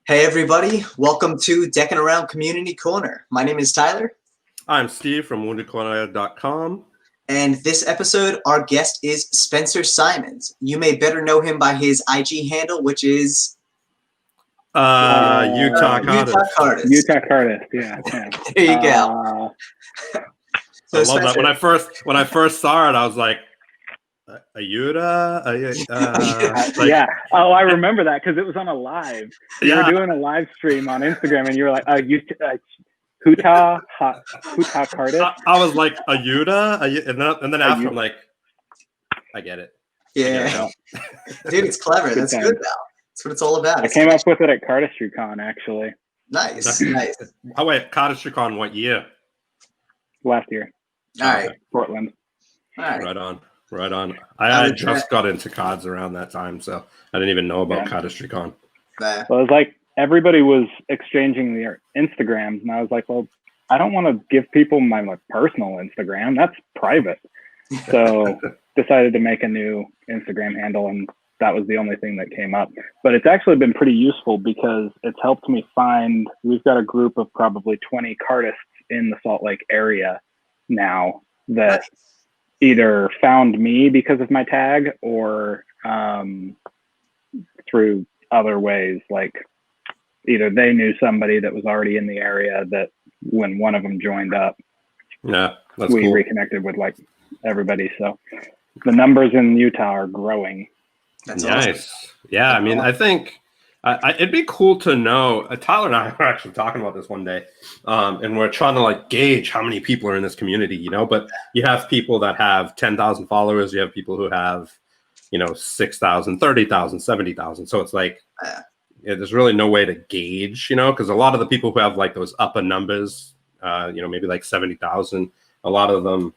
Hey everybody, welcome to Deckin Around Community Corner. My name is Tyler. I'm Steve from woundedcorner.com. And this episode, our guest is Spencer Simons. You may better know him by his IG handle, which is Utah CARDIST. Utah CARDIST, yeah. There you go. So I love that. When I first saw it, I was like, a Utah? Yeah. Oh, I remember that because it was on a live. You were doing a live stream on Instagram, and you were like, Utah CARDIST. I was like, a Utah? And then after, I'm like, I get it. Yeah. Dude, it's clever. That's good now. That's what it's all about. I came up with it at Cardistry Con, actually. Nice. Oh, wait, Cardistry Con, what year? Last year. All right. Portland. All right. Right on. I just got into cards around that time, so I didn't even know about Cardistry Con. Well, it was like everybody was exchanging their Instagrams, and I was like, well, I don't want to give people my personal Instagram. That's private. So decided to make a new Instagram handle, and that was the only thing that came up. But it's actually been pretty useful because it's helped me find, we've got a group of probably 20 cardists in the Salt Lake area now that either found me because of my tag or through other ways, like either they knew somebody that was already in the area that when one of them joined up, we reconnected with like everybody. So the numbers in Utah are growing. That's nice. Awesome. Yeah, I mean, I think it'd be cool to know. Tyler and I were actually talking about this one day, and we're trying to like gauge how many people are in this community, you know. But you have people that have 10,000 followers. You have people who have, 6,000, 30,000, 70,000. So it's like there's really no way to gauge, because a lot of the people who have like those upper numbers, maybe like 70,000, a lot of them,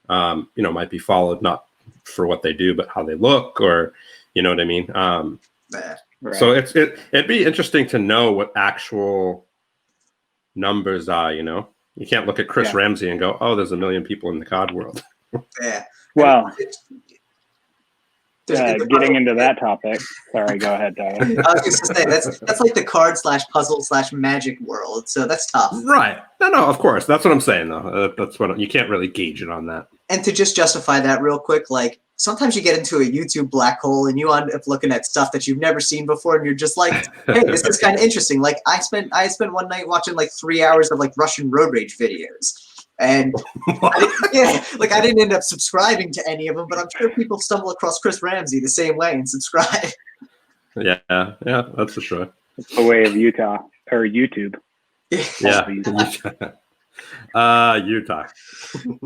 might be followed not for what they do, but how they look, or you know what I mean. Right. So it'd be interesting to know what actual numbers are, You can't look at Chris Ramsey and go, oh, there's 1 million people in the card world. Yeah. Well, getting into that topic. Sorry, go ahead, Tyler. I was just going to say, that's like the card/puzzle/magic world. So that's tough. Right. No, of course. That's what I'm saying, though. That's what you can't really gauge it on that. And to just justify that real quick, like, sometimes you get into a YouTube black hole and you end up looking at stuff that you've never seen before, and you're just like, hey, this is kind of interesting. Like I spent one night watching like 3 hours of like Russian road rage videos. And I didn't end up subscribing to any of them, but I'm sure people stumble across Chris Ramsey the same way and subscribe. Yeah, that's for sure. It's the way of Utah or YouTube. Yeah. Utah.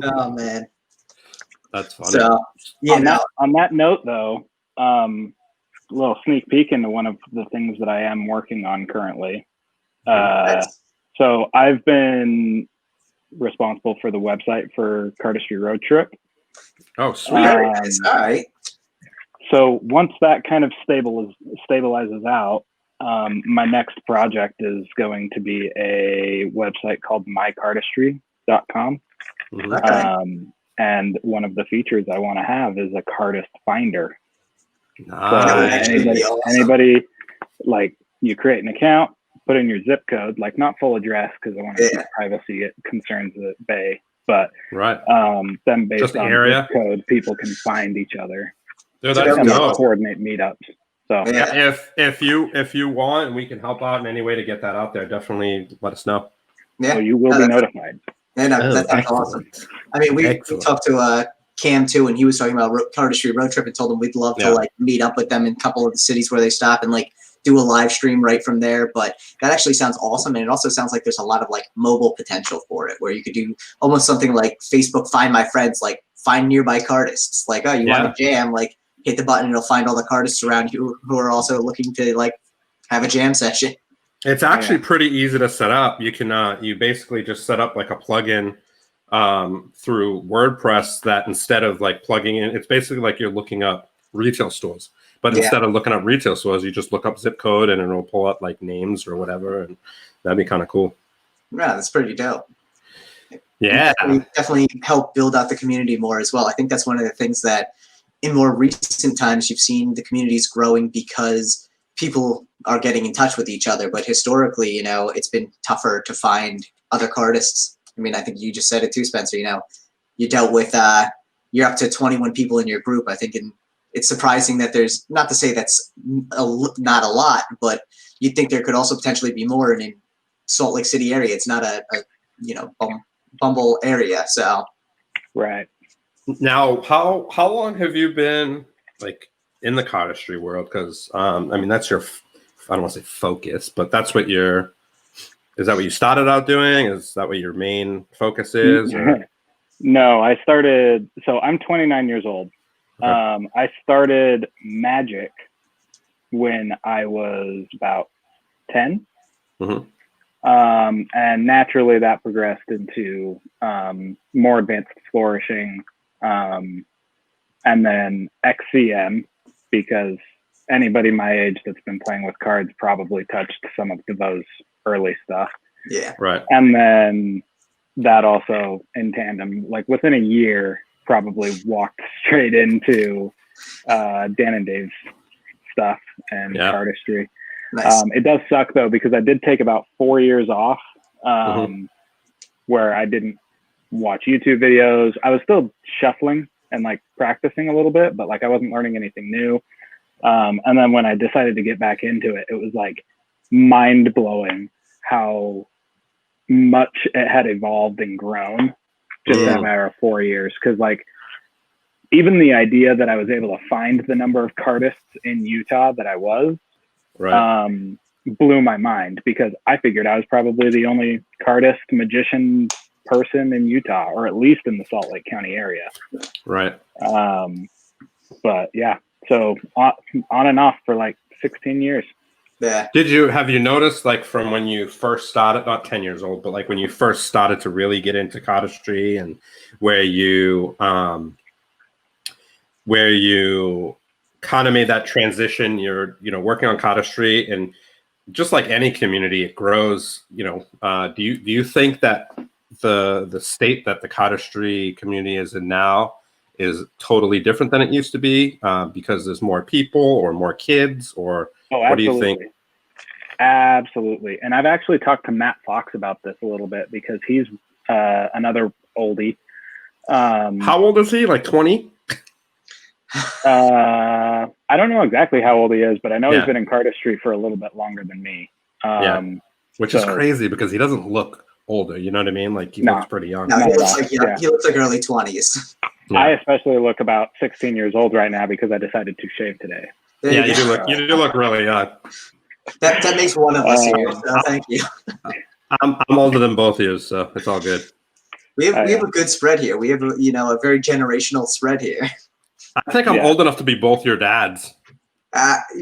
Oh man. That's funny. So, on that note, though, a little sneak peek into one of the things that I am working on currently. So I've been responsible for the website for Cardistry Road Trip. Oh, sweet. All right. So once that kind of stabilizes out, my next project is going to be a website called mycardistry.com. Okay. And one of the features I want to have is a cardist finder. Nice. So anybody, like, you create an account, put in your zip code, like not full address because I want to keep privacy concerns at bay, but then based just on area zip code, people can find each other. Dude, and coordinate meetups. So if you want and we can help out in any way to get that out there, definitely let us know. Yeah, so you will be notified. That's awesome. I mean, we talked to Cam too, and he was talking about Cardistry Road Trip, and told him we'd love to like meet up with them in a couple of the cities where they stop and like do a live stream right from there. But that actually sounds awesome, and it also sounds like there's a lot of like mobile potential for it, where you could do almost something like Facebook Find My Friends, like find nearby cardists. Like, oh, you want to jam? Like, hit the button, and it'll find all the cardists around you who are also looking to like have a jam session. It's actually pretty easy to set up. You can you basically just set up like a plugin through WordPress that instead of like plugging in, it's basically like you're looking up retail stores. But instead of looking up retail stores, you just look up zip code and it'll pull up like names or whatever, and that'd be kind of cool. Yeah, that's pretty dope. Yeah, definitely help build out the community more as well. I think that's one of the things that in more recent times you've seen the communities growing because people are getting in touch with each other. But historically, you know, it's been tougher to find other cardists. I mean, I think you just said it too, Spencer. You know, you dealt with you're up to 21 people in your group, I think, and it's surprising that there's, not to say that's not a lot, but you'd think there could also potentially be more in Salt Lake City area. It's not a you know, Bumble area, so. Right. Now, how long have you been like in the cardistry world? Because I mean, that's your, I don't want to say focus, but that's what is that what you started out doing? Is that what your main focus is? Or? No, I started, so I'm 29 years old. Okay. I started magic when I was about 10. Mm-hmm. And naturally that progressed into more advanced flourishing, and then XCM, because anybody my age that's been playing with cards probably touched some of those early stuff. Yeah. Right. And then that also in tandem, like within a year, probably walked straight into Dan and Dave's stuff and cardistry. Nice. It does suck though, because I did take about 4 years off, where I didn't watch YouTube videos. I was still shuffling and like practicing a little bit, but like I wasn't learning anything new. And then when I decided to get back into it, it was like mind blowing how much it had evolved and grown just in a matter of 4 years. Cause like even the idea that I was able to find the number of cardists in Utah that I was, blew my mind, because I figured I was probably the only cardist magician person in Utah, or at least in the Salt Lake County area. Right. But yeah, so on and off for like 16 years. Yeah. Have you noticed, like, from when you first started, not 10 years old, but like when you first started to really get into cardistry, and where you kind of made that transition, you're, you know, working on cardistry, and just like any community, it grows, you know, do you think that the state that the cardistry community is in now is totally different than it used to be, because there's more people or more kids, or what do you think? Absolutely. And I've actually talked to Matt Fox about this a little bit, because he's another oldie. How old is he? Like 20? I don't know exactly how old he is, but I know he's been in cardistry for a little bit longer than me. Which is crazy, because he doesn't look older. You know what I mean? Like, he looks pretty young. No, he looks like early 20s. Yeah. I especially look about 16 years old right now, because I decided to shave today. Yeah, you do look really young. That makes one of us here. So thank you. I'm older than both of you, so it's all good. We have a good spread here. We have a very generational spread here. I think I'm old enough to be both your dads.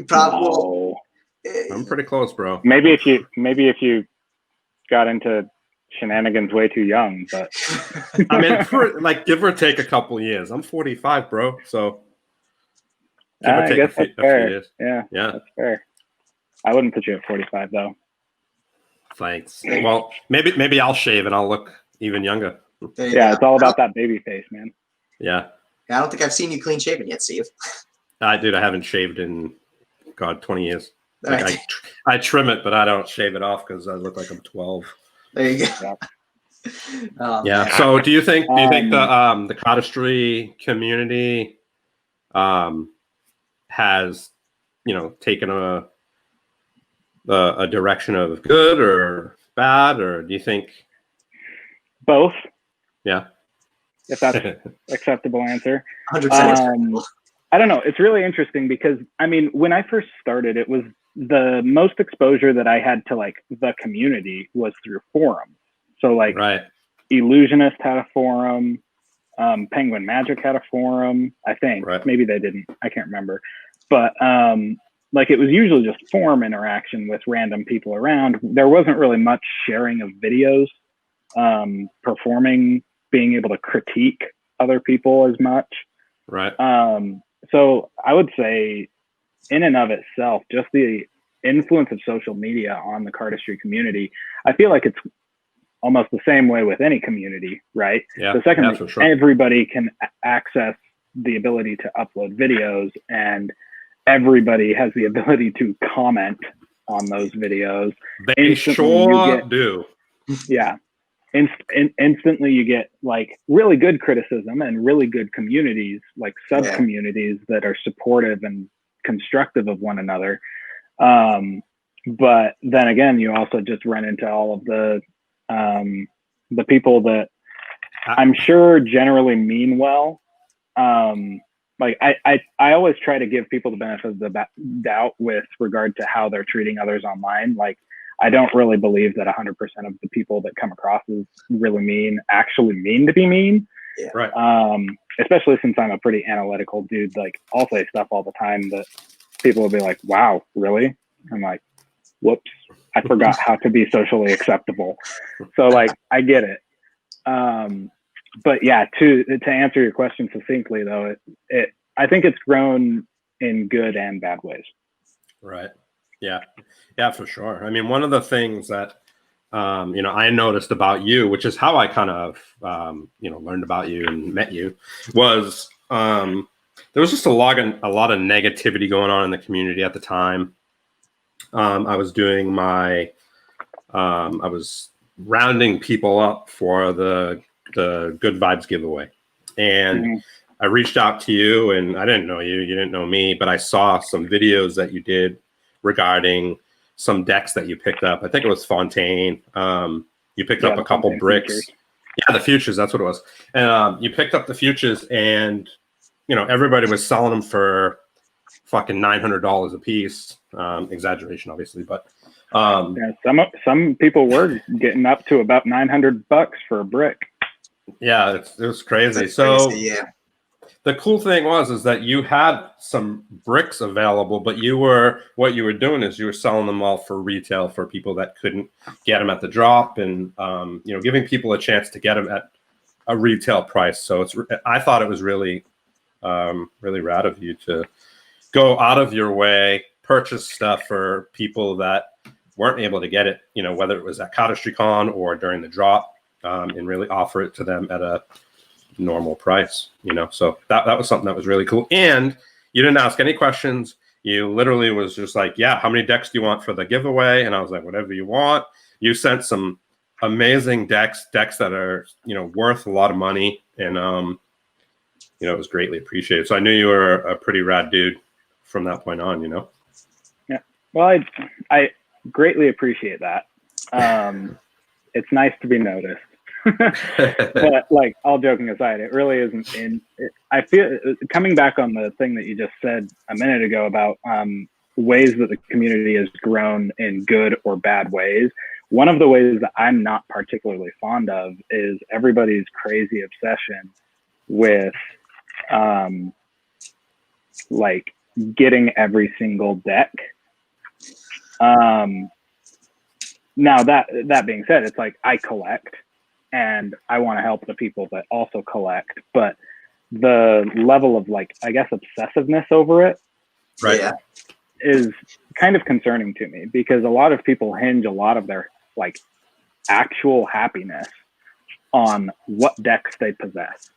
Probably. I'm pretty close, bro. Maybe if you got into shenanigans way too young, but I mean, for like give or take a couple years. I'm 45, bro. So give or take a few years. Yeah, that's fair. I wouldn't put you at 45 though. Thanks. Well, maybe I'll shave and I'll look even younger. Yeah, it's all about that baby face, man. Yeah. I don't think I've seen you clean shaven yet, Steve. Dude, I haven't shaved in 20 years. Like, I trim it, but I don't shave it off because I look like I'm 12. There you go. Yeah. So do you think the cardistry community has, you know, taken a direction of good or bad, or do you think both? Yeah. If that's an acceptable answer. 100%. I don't know. It's really interesting because, I mean, when I first started, it was the most exposure that I had to like the community was through forums. So like Illusionist had a forum, Penguin Magic had a forum, I think. Maybe they didn't. I can't remember. But like it was usually just forum interaction with random people around. There wasn't really much sharing of videos, performing, being able to critique other people as much. So I would say in and of itself, just the influence of social media on the cardistry community, I feel like it's almost the same way with any community, right? Yeah, the second that everybody can access the ability to upload videos and everybody has the ability to comment on those videos. They Instantly sure do. Yeah. Instantly you get like really good criticism and really good communities, like sub communities that are supportive and constructive of one another. But then again, you also just run into all of the people that I'm sure generally mean well. Like I always try to give people the benefit of the doubt with regard to how they're treating others online. Like, I don't really believe that 100% of the people that come across as really mean actually mean to be mean. Yeah. Right. Especially since I'm a pretty analytical dude. Like, I'll say stuff all the time that people will be like, "Wow, really?" I'm like, "Whoops, I forgot how to be socially acceptable." So like, I get it. But yeah, to answer your question succinctly, though, I think it's grown in good and bad ways. Right. Yeah, for sure. I mean, one of the things that I noticed about you, which is how I kind of learned about you and met you, was there was just a lot of negativity going on in the community at the time. I was doing I was rounding people up for the Good Vibes giveaway, and I reached out to you, and I didn't know you, you didn't know me, but I saw some videos that you did regarding some decks that you picked up. I think it was Fontaine. You picked up a couple bricks. Futures. Yeah, the futures, that's what it was. And you picked up the futures, and everybody was selling them for fucking $900 a piece. Exaggeration, obviously, but some people were getting up to about $900 for a brick. Yeah, it was crazy. That's so crazy, yeah. The cool thing is that you had some bricks available, but what you were doing is you were selling them all for retail for people that couldn't get them at the drop, and giving people a chance to get them at a retail price. So I thought it was really, really rad of you to go out of your way, purchase stuff for people that weren't able to get it, whether it was at Cardistry Con or during the drop, and really offer it to them at a normal price, so that was something that was really cool. And you didn't ask any questions. You literally was just like, yeah, how many decks do you want for the giveaway? And I was like, whatever you want. You sent some amazing decks that are worth a lot of money, and it was greatly appreciated. So I knew you were a pretty rad dude from that point on. Yeah, well, I greatly appreciate that. It's nice to be noticed. But like, all joking aside, it really isn't I feel, coming back on the thing that you just said a minute ago about ways that the community has grown in good or bad ways, one of the ways that I'm not particularly fond of is everybody's crazy obsession with like getting every single deck. Now that being said, it's like, I collect and I want to help the people that also collect, but the level of, like, I guess, obsessiveness over it, right, is kind of concerning to me, because a lot of people hinge a lot of their like actual happiness on what decks they possess.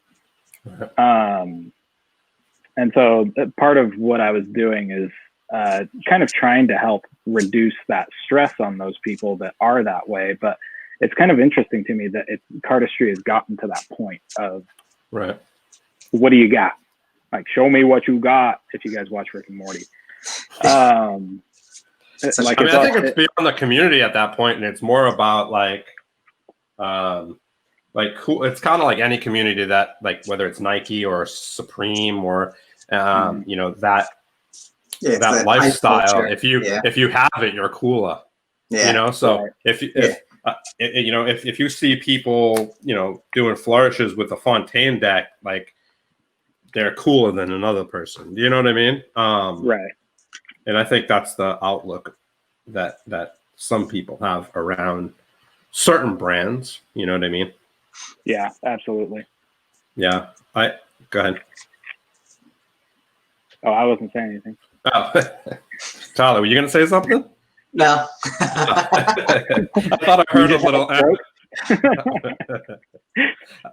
And so part of what I was doing is kind of trying to help reduce that stress on those people that are that way. But it's kind of interesting to me that Cardistry has gotten to that point of, right, what do you got? Like, show me what you got. If you guys watch Rick and Morty. I think it's beyond the community at that point, and it's more about like cool. It's kind of like any community that, like, whether it's Nike or Supreme or that lifestyle. If you have it, you're cooler. Yeah. So right. if you see people doing flourishes with a Fontaine deck, like, they're cooler than another person. Do you know what I mean? Right. And I think that's the outlook that some people have around certain brands. You know what I mean? Yeah, absolutely. Yeah. Go ahead. Oh, I wasn't saying anything. Oh. Tyler, were you going to say something? No. I thought I heard a little.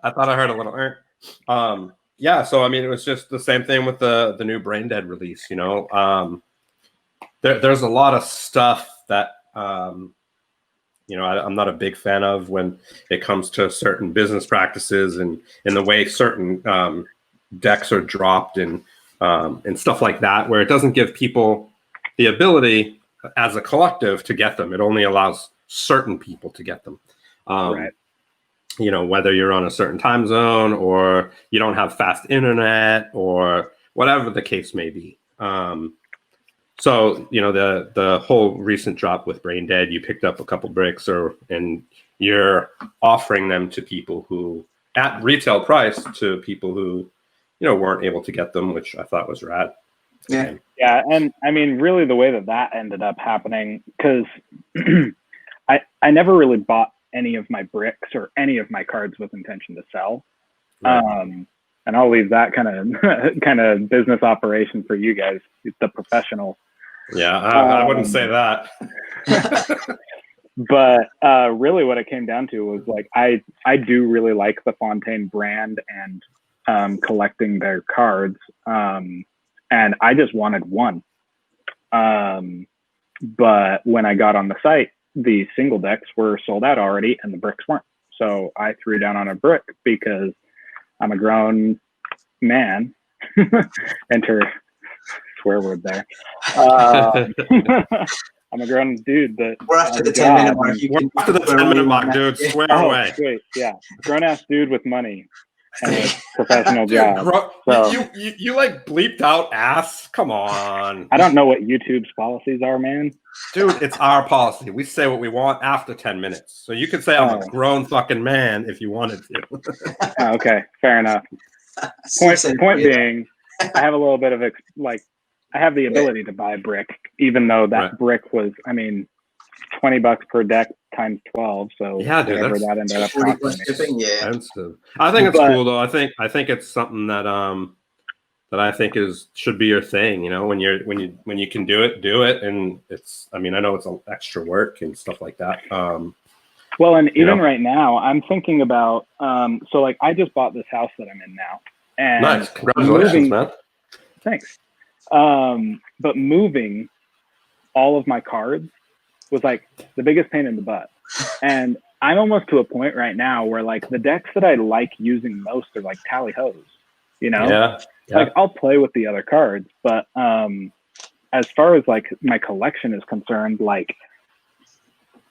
I thought I heard a little. Yeah, so I mean, it was just the same thing with the new Brain Dead release. there's a lot of stuff that you know, I'm not a big fan of when it comes to certain business practices and in the way certain decks are dropped and stuff like that, where it doesn't give people the ability as a collective to get them. It only allows certain people to get them. Right. You know, whether you're on a certain time zone or you don't have fast internet or whatever the case may be. So, you know, the whole recent drop with Brain Dead, you picked up a couple bricks and you're offering them to people who at retail price to people who, you know, weren't able to get them, which I thought was rad. Yeah. Yeah. And I mean, really the way that ended up happening, because I never really bought any of my bricks or any of my cards with intention to sell. Right. And I'll leave that kind of business operation for you guys, the professionals. Yeah, I wouldn't say that. But really what it came down to was like, I do really like the Fontaine brand and collecting their cards. And I just wanted one. But when I got on the site, the single decks were sold out already and the bricks weren't. So I threw down on a brick because I'm a grown man. Enter swear word there. I'm a grown dude that we're after the 10-minute mark. We're after the 10-minute mark, dude. Swear away. Sweet. Yeah, grown ass dude with money and a professional job. So, you like bleeped out ass? Come on. I don't know what YouTube's policies are, man. Dude, it's our policy. We say what we want after 10 minutes. So you could say I'm a grown fucking man if you wanted to. Okay, fair enough. Point being, I have a little bit of I have the ability to buy a brick, even though that brick was, I mean, $20 per deck times 12. So yeah, dude, whatever that ended up costing. Yeah. I think it's cool though. I think it's something that that I think should be your thing. You know, when you can do it, and it's. I mean, I know it's extra work and stuff like that. Well, and even right now, I'm thinking about. So like, I just bought this house that I'm in now, and nice, congratulations, man. Thanks. But moving all of my cards was like the biggest pain in the butt. And I'm almost to a point right now where like the decks that I like using most are like tally hos, you know? Yeah. Like I'll play with the other cards, but as far as like my collection is concerned, like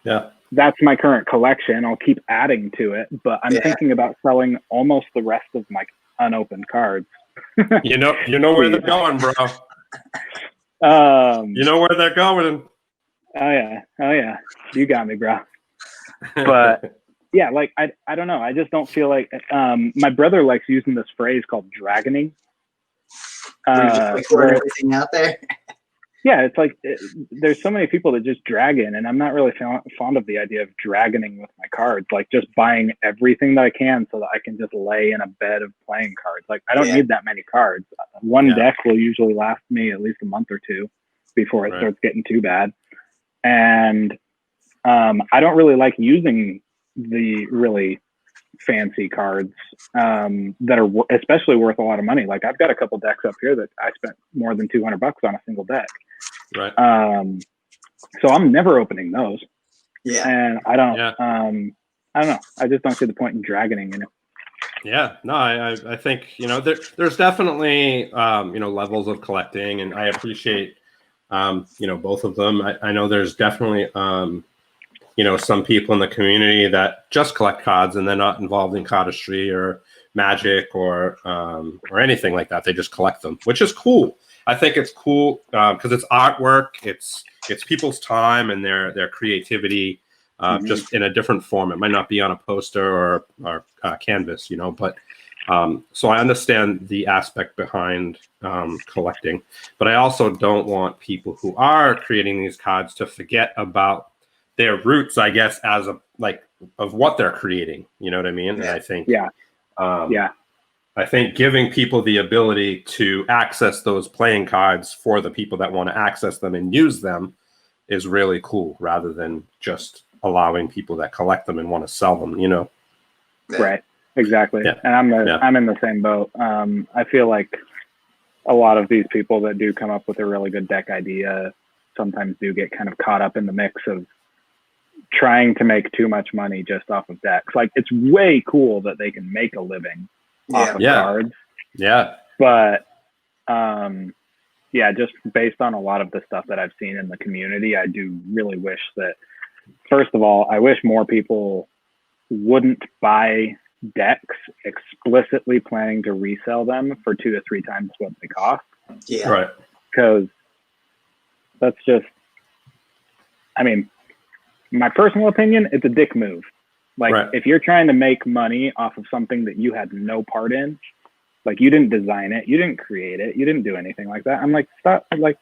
that's my current collection. I'll keep adding to it, but I'm thinking about selling almost the rest of my unopened cards. You know where they're going, bro. You know where they're going. Oh yeah, you got me, bro. But yeah, like I don't know. I just don't feel like. My brother likes using this phrase called dragoning. For everything out there. Yeah, it's like there's so many people that just drag in, and I'm not really fond of the idea of dragoning with my cards. Like just buying everything that I can so that I can just lay in a bed of playing cards. Like I don't need that many cards. One deck will usually last me at least a month or two before it starts getting too bad. And I don't really like using the really fancy cards that are especially worth a lot of money. Like I've got a couple decks up here that I spent more than $200 on a single deck. Right. So I'm never opening those. Yeah. And I don't know. I just don't see the point in dragoning in it. Yeah, no, I think, you know, there's definitely, you know, levels of collecting, and I appreciate, you know, both of them. I know there's definitely, you know, some people in the community that just collect cards and they're not involved in cardistry or magic or anything like that. They just collect them, which is cool. I think it's cool because it's artwork. It's people's time and their creativity, just in a different form. It might not be on a poster or canvas, you know. But so I understand the aspect behind collecting, but I also don't want people who are creating these cards to forget about their roots, I guess, as of what they're creating. You know what I mean? And I think, I think giving people the ability to access those playing cards for the people that want to access them and use them is really cool, rather than just allowing people that collect them and want to sell them, you know? Right. Exactly. Yeah. And I'm in the same boat. I feel like a lot of these people that do come up with a really good deck idea sometimes do get kind of caught up in the mix of trying to make too much money just off of decks. Like, it's way cool that they can make a living off of cards. Yeah. But just based on a lot of the stuff that I've seen in the community, I do really wish that, first of all, I wish more people wouldn't buy decks explicitly planning to resell them for 2 to 3 times what they cost. Yeah. Right. Because that's just, I mean, my personal opinion, it's a dick move. Like, if you're trying to make money off of something that you had no part in, like, you didn't design it, you didn't create it, you didn't do anything like that. I'm like, stop. Like,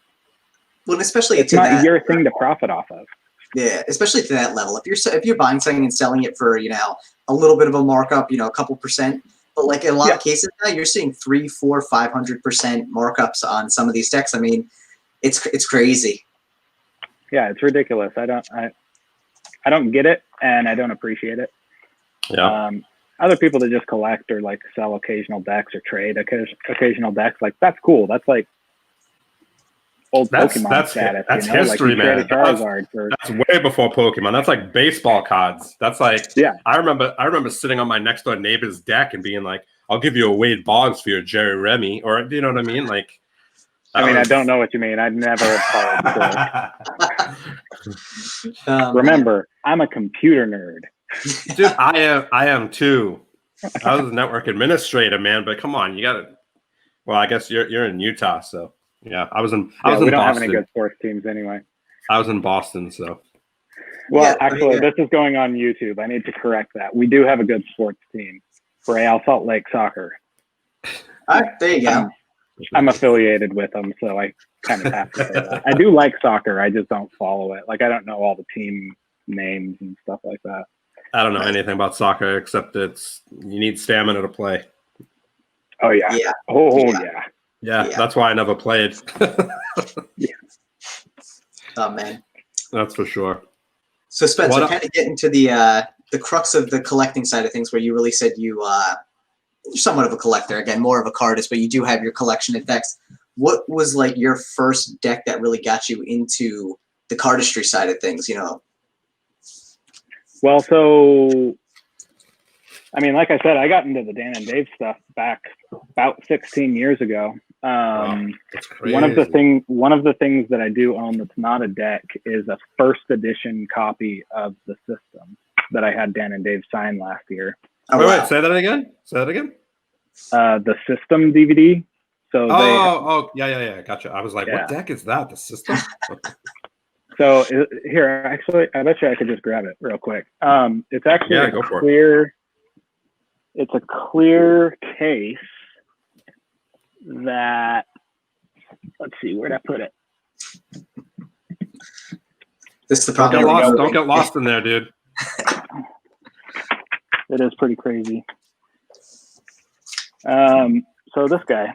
well, especially it's not your thing to profit off of. Yeah, especially to that level. If you're buying something and selling it for, you know, a little bit of a markup, you know, a couple percent, but like in a lot of cases now, you're seeing 300, 400, 500% markups on some of these decks. I mean, it's crazy. Yeah, it's ridiculous. I don't get it, and I don't appreciate it. Yeah. Other people that just collect or like sell occasional decks or trade occasional decks, like, that's cool. That's like old Pokemon status. That's you know? history, like, man. That's way before Pokemon. That's like baseball cards. That's like, I remember sitting on my next door neighbor's deck and being like, I'll give you a Wade Boggs for your Jerry Remy, or you know what I mean? Like, I don't know what you mean. I'd never followed Remember, I'm a computer nerd. Dude, I am too. I was a network administrator, man, but come on, you gotta. Well, I guess you're in Utah, so yeah. I was in we don't Boston. have any good sports teams anyway. I was in Boston, so. Well, actually, this is going on YouTube. I need to correct that. We do have a good sports team, Real Salt Lake Soccer. All right, there you go. I'm affiliated with them, so I kind of have to say that. I do like soccer. I just don't follow it. Like, I don't know all the team names and stuff like that. I don't know anything about soccer except you need stamina to play. Oh yeah. Yeah. Yeah, that's why I never played. Oh man. That's for sure. So Spencer, kind of getting to the crux of the collecting side of things, where you really said you're somewhat of a collector, again, more of a cardist, but you do have your collection of decks. What was like your first deck that really got you into the cardistry side of things, you know? Well, so, I mean, like I said, I got into the Dan and Dave stuff back about 16 years ago. Wow, that's crazy. One of the things that I do own that's not a deck is a first edition copy of the system that I had Dan and Dave sign last year. Oh, wait, say that again? The system DVD. So yeah, gotcha. I was like, what deck is that? The system? So here, actually, I bet you I could just grab it real quick. It's actually go for clear. It's a clear case that. Let's see, where'd I put it? This is the problem. Don't get lost in there, dude. It is pretty crazy. So this guy.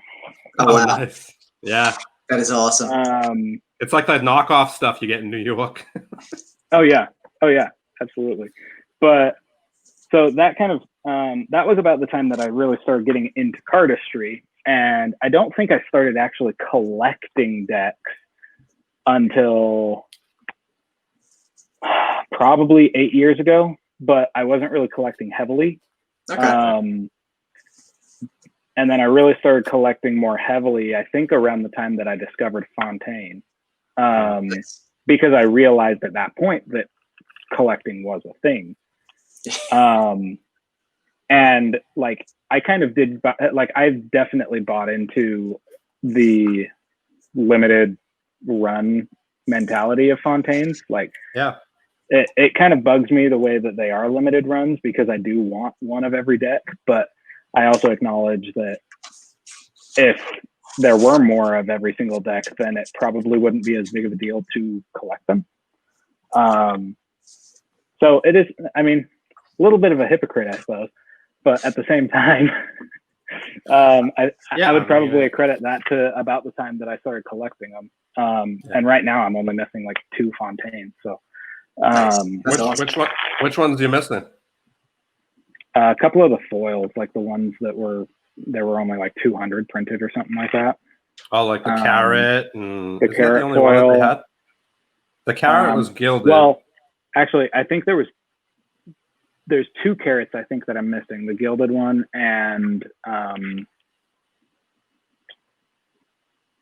Oh, wow. Nice. Yeah. That is awesome. It's like that knockoff stuff you get in New York. Oh yeah, absolutely. But so that kind of that was about the time that I really started getting into cardistry, and I don't think I started actually collecting decks until probably 8 years ago. But I wasn't really collecting heavily. Okay. And then I really started collecting more heavily, I think, around the time that I discovered Fontaine. Because I realized at that point that collecting was a thing. And like, I kind of did, like, I've definitely bought into the limited run mentality of Fontaine's. Like, it kind of bugs me the way that they are limited runs, because I do want one of every deck, but I also acknowledge that if there were more of every single deck, then it probably wouldn't be as big of a deal to collect them. So it is, I mean, a little bit of a hypocrite, I suppose, but at the same time, I would probably accredit that to about the time that I started collecting them. And right now I'm only missing like 2 Fontaines. So which ones are you missing? A couple of the foils, like the ones that were only like 200 printed or something like that. Oh, like the carrot and the carrot foil. The carrot was gilded. Well, actually, I think there's 2 carrots I think that I'm missing. The gilded one and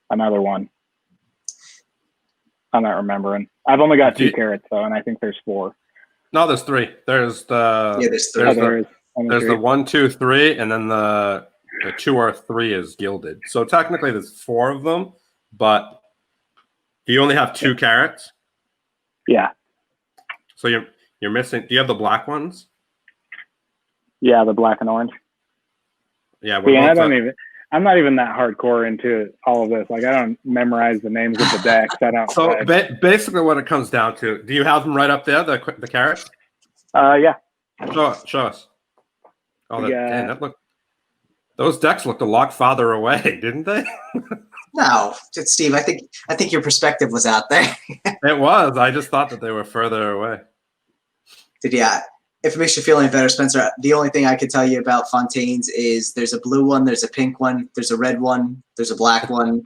another one. I'm not remembering. I've only got 2 carrots though, and I think there's 4. No, there's 3. There's the there's 3. There's the 1, 2, 3, and then the 2 or 3 is gilded. So technically, there's 4 of them, but you only have 2 carrots. Yeah. So you're missing. Do you have the black ones? Yeah, the black and orange. Yeah. I'm not even that hardcore into all of this. Like, I don't memorize the names of the decks. I don't. So basically, what it comes down to, do you have them right up there, the carrots? Yeah. Show us. Oh, those decks looked a lot farther away, didn't they? No, Steve. I think your perspective was out there. It was. I just thought that they were further away. If it makes you feel any better, Spencer, the only thing I could tell you about Fontaine's is there's a blue one, there's a pink one, there's a red one, there's a black one.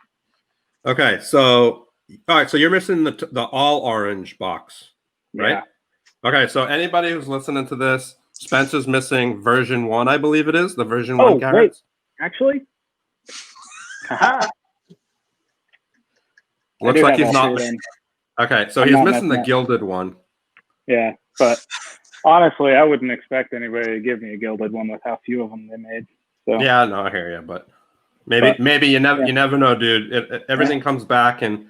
Okay, so all right, so you're missing the all orange box, right? Yeah. Okay, so anybody who's listening to this, Spencer's missing version 1, I believe it is, the version 1 carrots. Wait, actually? Looks like he's not. Okay, so he's missing the gilded one. Yeah, but honestly, I wouldn't expect anybody to give me a gilded one with how few of them they made. So. Yeah, no, I hear you, but maybe you never know, dude. Everything comes back, and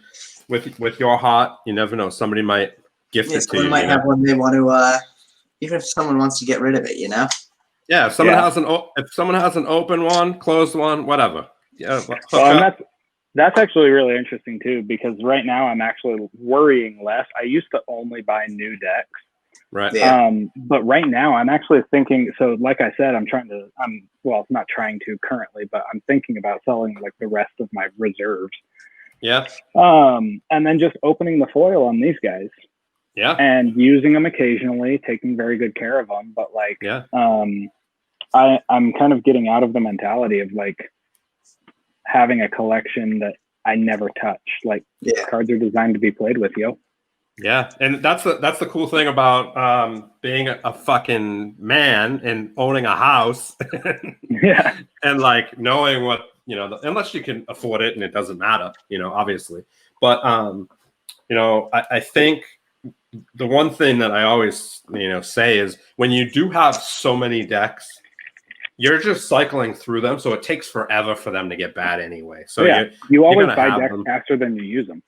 with your heart, you never know. Somebody might gift it to you. Someone might have one they want to. Even if someone wants to get rid of it, you know. Yeah, if someone has an open one, closed one, whatever. Yeah, and that's actually really interesting too, because right now I'm actually worrying less. I used to only buy new decks. Right. Yeah. But right now I'm actually thinking, so like I said, I'm not trying to currently, but I'm thinking about selling like the rest of my reserves. Yeah. And then just opening the foil on these guys. Yeah. And using them occasionally, taking very good care of them. But like, yeah. I'm kind of getting out of the mentality of like having a collection that I never touch. Like cards are designed to be played with, yo. Yeah, and that's the cool thing about being a fucking man and owning a house. Yeah, and like knowing what unless you can afford it, and it doesn't matter, obviously. But I think the one thing that I always say is when you do have so many decks, you're just cycling through them, so it takes forever for them to get bad anyway. So you always buy decks faster than you use them.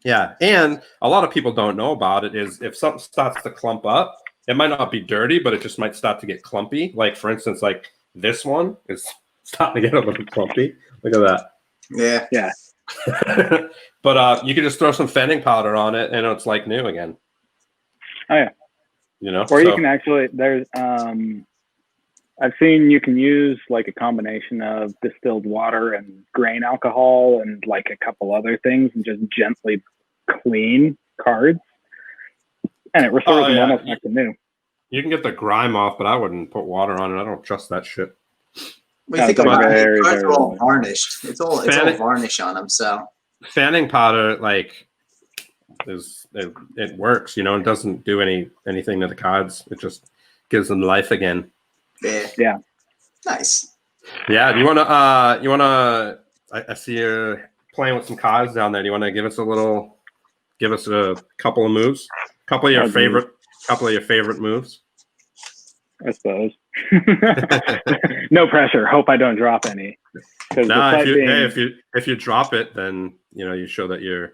Yeah, and a lot of people don't know about it is if something starts to clump up, it might not be dirty, but it just might start to get clumpy. Like, for instance, like this one is starting to get a little clumpy. Look at that. Yeah. But you can just throw some fending powder on it, and it's like new again. Oh, yeah. You can actually, there's, I've seen you can use like a combination of distilled water and grain alcohol and like a couple other things and just gently clean cards, and it restores them almost back to new. You can get the grime off, but I wouldn't put water on it. I don't trust that shit. Well, you think about it, cards are all varnished. It's all varnish on them. So fanning powder, like, it works. It doesn't do anything to the cards. It just gives them life again. Yeah. Nice. Yeah. You wanna I see you're playing with some cards down there. Do you want to give us a couple of moves? Couple of your favorite moves? I suppose. No pressure. Hope I don't drop any. If you drop it, then you show that you're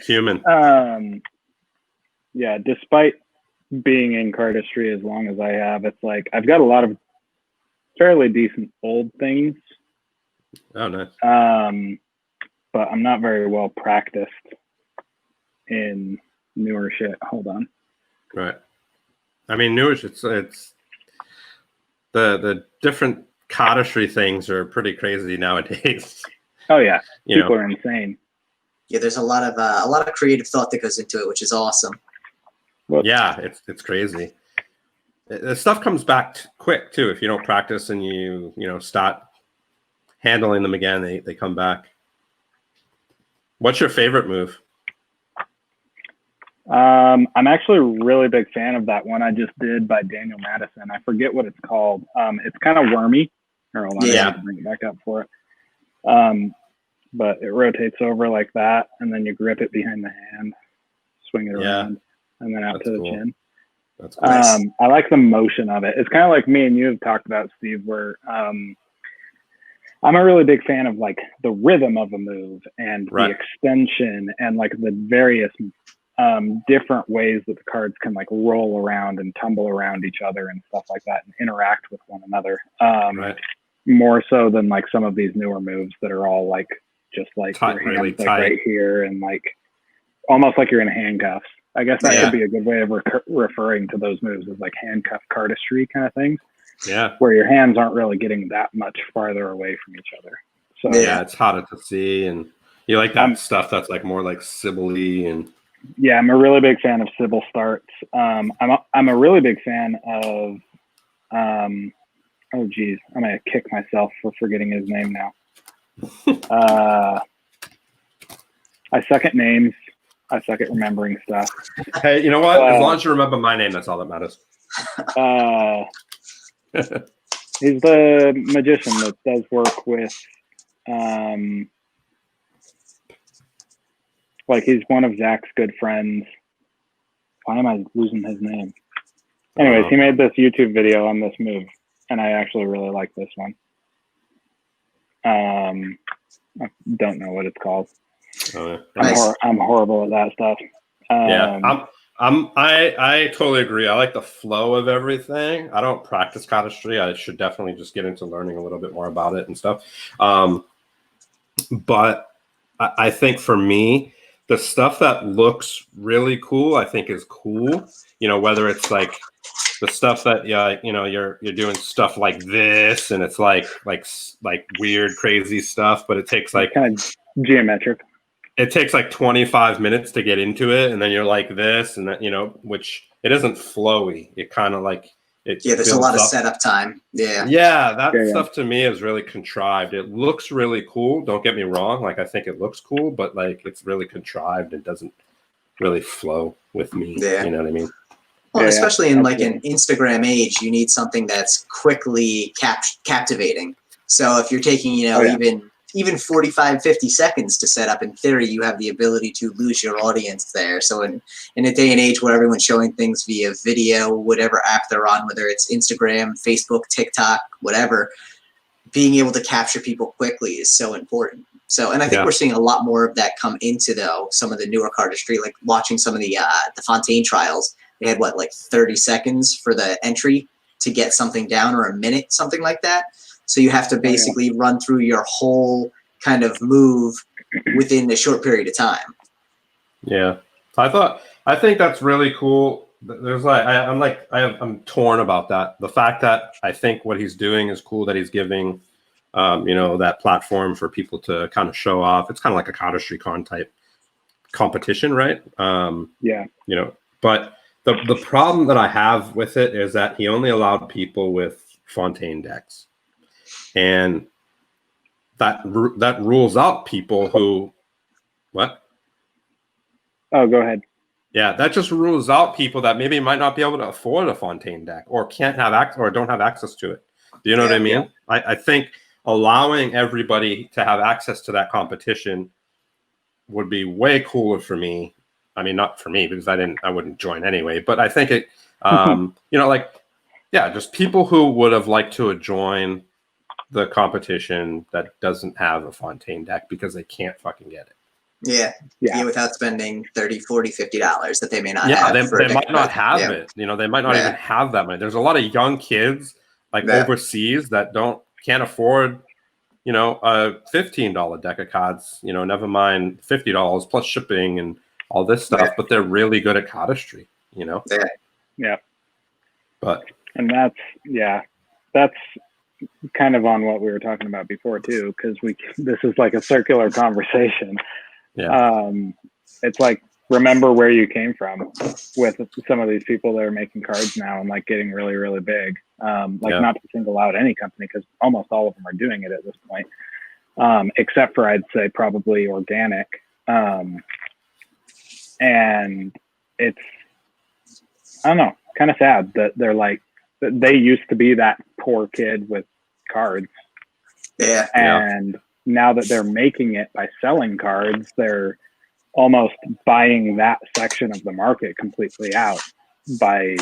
human. Yeah, despite being in cardistry as long as I have, it's like I've got a lot of fairly decent old things. Oh, nice. But I'm not very well practiced in newer shit. Hold on. Right. I mean, newer shit. It's the different cardistry things are pretty crazy nowadays. Oh yeah, people are insane. Yeah, there's a lot of creative thought that goes into it, which is awesome. Yeah, it's crazy. The stuff comes back quick too. If you don't practice and you start handling them again, they come back. What's your favorite move? I'm actually a really big fan of that one I just did by Daniel Madison. I forget what it's called. It's kind of wormy. Or hold on, I have to bring it back up for it. But it rotates over like that, and then you grip it behind the hand, swing it around, and then out to the chin. That's nice. I like the motion of it. It's kind of like me and you have talked about, Steve, where I'm a really big fan of like the rhythm of a move and the extension and like the various different ways that the cards can like roll around and tumble around each other and stuff like that and interact with one another. More so than like some of these newer moves that are all like just like your hands really like right here and like almost like you're in handcuffs. I guess that could be a good way of referring to those moves as like handcuff cardistry kind of things. Yeah. Where your hands aren't really getting that much farther away from each other. So it's harder to see, and you like that stuff that's like more like Sibyl-y and. Yeah, I'm a really big fan of Sybil starts. I'm a really big fan of oh geez, I'm gonna kick myself for forgetting his name now. I suck at names. I suck at remembering stuff. Hey, you know what? As long as you remember my name, that's all that matters. He's the magician that does work with like he's one of Zach's good friends. Why am I losing his name? Anyways, he made this YouTube video on this move, and I actually really like this one. I don't know what it's called. I'm horrible at that stuff. I totally agree. I like the flow of everything. I don't practice cardistry. I should definitely just get into learning a little bit more about it and stuff. But I think for me, the stuff that looks really cool, I think is cool. You know, whether it's like the stuff that you're doing stuff like this, and it's like weird, crazy stuff, but it takes like kind of geometric. It takes like 25 minutes to get into it, and then you're like this, and that, which it isn't flowy. It kind of like it. Yeah, there's a lot of setup time. Yeah. Yeah, that stuff to me is really contrived. It looks really cool. Don't get me wrong. Like I think it looks cool, but like it's really contrived. It doesn't really flow with me. Yeah. You know what I mean? Well, especially in like an Instagram age, you need something that's quickly captivating. So if you're taking, even 45, 50 seconds to set up, in theory, you have the ability to lose your audience there. So in a day and age where everyone's showing things via video, whatever app they're on, whether it's Instagram, Facebook, TikTok, whatever, being able to capture people quickly is so important. So, and I think we're seeing a lot more of that come into, though, some of the newer cardistry, like watching some of the Fontaine trials. They had, 30 seconds for the entry to get something down, or a minute, something like that. So you have to basically run through your whole kind of move within a short period of time. Yeah, I think that's really cool. There's I'm torn about that. The fact that I think what he's doing is cool, that he's giving, that platform for people to kind of show off. It's kind of like a Cardistry Con type competition, right? But the problem that I have with it is that he only allowed people with Fontaine decks. And that rules out people who, what? Oh, go ahead. Yeah, that just rules out people that maybe might not be able to afford a Fontaine deck, or can't have access, or don't have access to it. Do you know what I mean? Yeah. I think allowing everybody to have access to that competition would be way cooler for me. I mean, not for me, because I wouldn't join anyway. But I think it, just people who would have liked to join the competition that doesn't have a Fontaine deck because they can't fucking get it. Yeah, without spending $30, $40, $50 that they may not have. Yeah, they might not have it. They might not even have that money. There's a lot of young kids overseas that can't afford, a $15 deck of cards, never mind $50 plus shipping and all this stuff, but they're really good at cardistry, Yeah. But that's kind of on what we were talking about before too, because this is like a circular conversation. It's like, remember where you came from with some of these people that are making cards now and like getting really, really big. Not to single out any company, because almost all of them are doing it at this point, except for, I'd say, probably organic. And it's, I don't know, kind of sad that they're like, that they used to be that poor kid with cards. Yeah. And now that they're making it by selling cards, they're almost buying that section of the market completely out by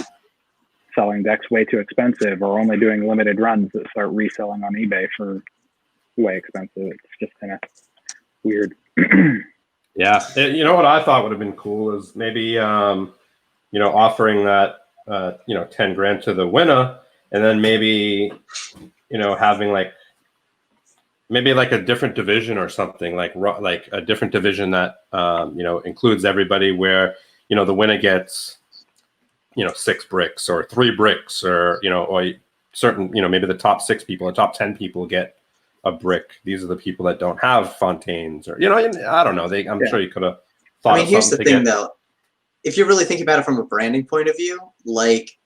selling decks way too expensive or only doing limited runs that start reselling on eBay for way expensive. It's just kind of weird. Yeah. You know what I thought would have been cool is maybe, you know, offering that, you know, 10 grand to the winner, and then maybe, you know, having like, maybe like a different division or something, like a different division that, you know, includes everybody, where, you know, the winner gets, you know, 6 bricks or 3 bricks, or, you know, or certain, you know, maybe the top 6 people or top 10 people get a brick. These are the people that don't have fontaines, or, you know, I don't know. I'm sure you could have thought. I mean, here's the thing though. If you're really thinking about it from a branding point of view, like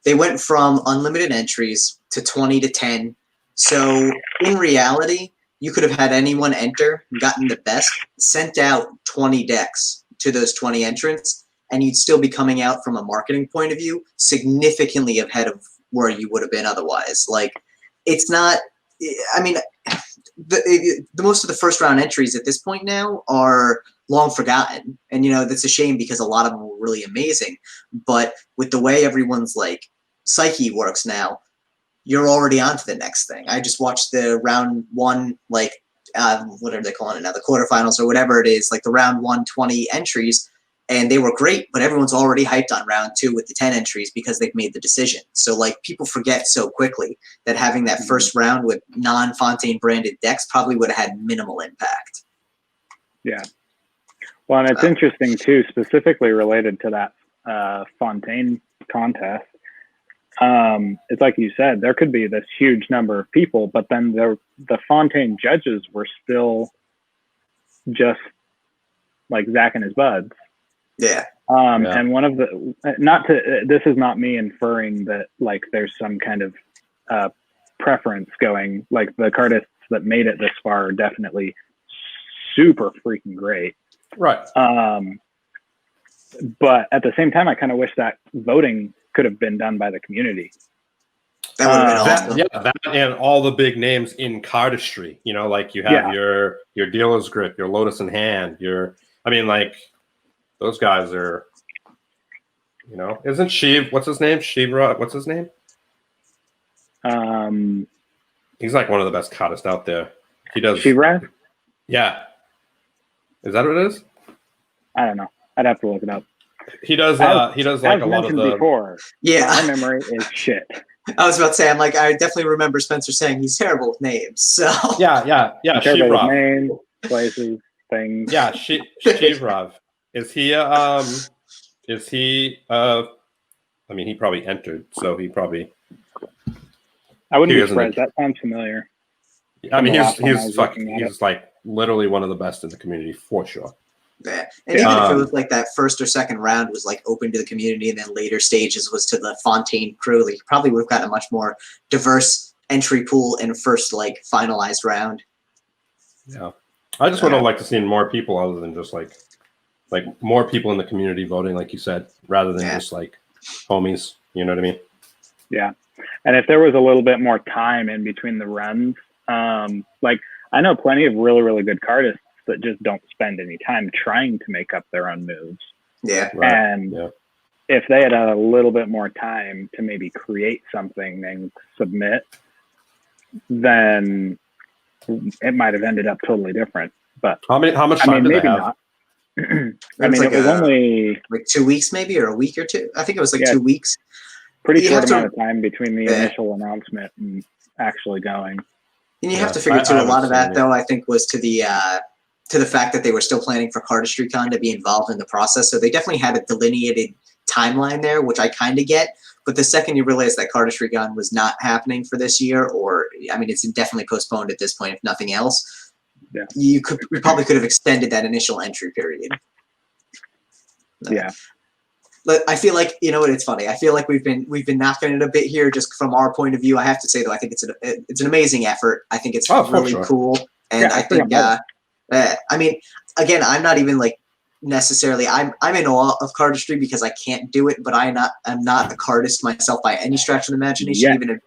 they went from unlimited entries to 20 to 10. So in reality, you could have had anyone enter, gotten the best, sent out 20 decks to those 20 entrants, and you'd still be coming out from a marketing point of view significantly ahead of where you would have been otherwise. Like, it's not, I mean, the most of the first round entries at this point now are long forgotten. And, you know, that's a shame because a lot of them were really amazing. But with the way everyone's like psyche works now, you're already on to the next thing. I just watched the round 1, like, what are they calling it now? The quarterfinals or whatever it is, like the round 1 20 entries, and they were great, but everyone's already hyped on round 2 with the 10 entries because they've made the decision. So like people forget so quickly that having that first round with non-Fontaine branded decks probably would have had minimal impact. Yeah. Well, and it's interesting too, specifically related to that Fontaine contest. It's like you said, there could be this huge number of people, but then the Fontaine judges were still just like Zach and his buds. Yeah. And one of the, this is not me inferring that like there's some kind of preference going, like the cardists that made it this far are definitely super freaking great. Right. But at the same time, I kind of wish that voting could have been done by the community. That would have been awesome. That and all the big names in cardistry, you know, like you have your dealer's grip, your Lotus in hand, I mean, like, those guys are, you know, isn't Shiv, what's his name? What's his name? He's like one of the best cardists out there. He does. Shivrad? Yeah. Is that what it is? I don't know. I'd have to look it up. He does like a lot of the before. Yeah. My memory is shit. I was about to say, I'm like, I definitely remember Spencer saying he's terrible with names. So yeah. Shivrad. Names, places, things. Yeah, Shivrad. Is he I mean, he probably entered, so he probably. I wouldn't be surprised. That sounds familiar. I mean, he's like literally one of the best in the community for sure. Yeah. And even if it was like that first or second round was like open to the community, and then later stages was to the Fontaine crew, like, you probably would have gotten a much more diverse entry pool in first like finalized round. Yeah, I just would have liked to see more people other than just like more people in the community voting, like you said, rather than just like homies. You know what I mean? Yeah. And if there was a little bit more time in between the runs, like I know plenty of really, really good cardists that just don't spend any time trying to make up their own moves. Yeah. Right. And if they had a little bit more time to maybe create something and submit, then it might have ended up totally different. But how much time do they have? Not. I mean, it was only like 2 weeks, maybe, or a week or two. I think it was like 2 weeks. Pretty short amount of time between the initial announcement and actually going. And you have to figure too, a lot of that though, I think, was to the fact that they were still planning for CardistryCon to be involved in the process. So they definitely had a delineated timeline there, which I kind of get. But the second you realize that CardistryCon was not happening for this year, or I mean, it's definitely postponed at this point, if nothing else. Yeah. We probably could have extended that initial entry period. Yeah. But I feel like, you know what, it's funny. I feel like we've been knocking it a bit here just from our point of view. I have to say though, I think it's an amazing effort. I think it's really cool. And I think I mean, again, I'm not even like necessarily. I'm in awe of cardistry because I can't do it, but I'm not a cardist myself by any stretch of the imagination. Yeah. Even if,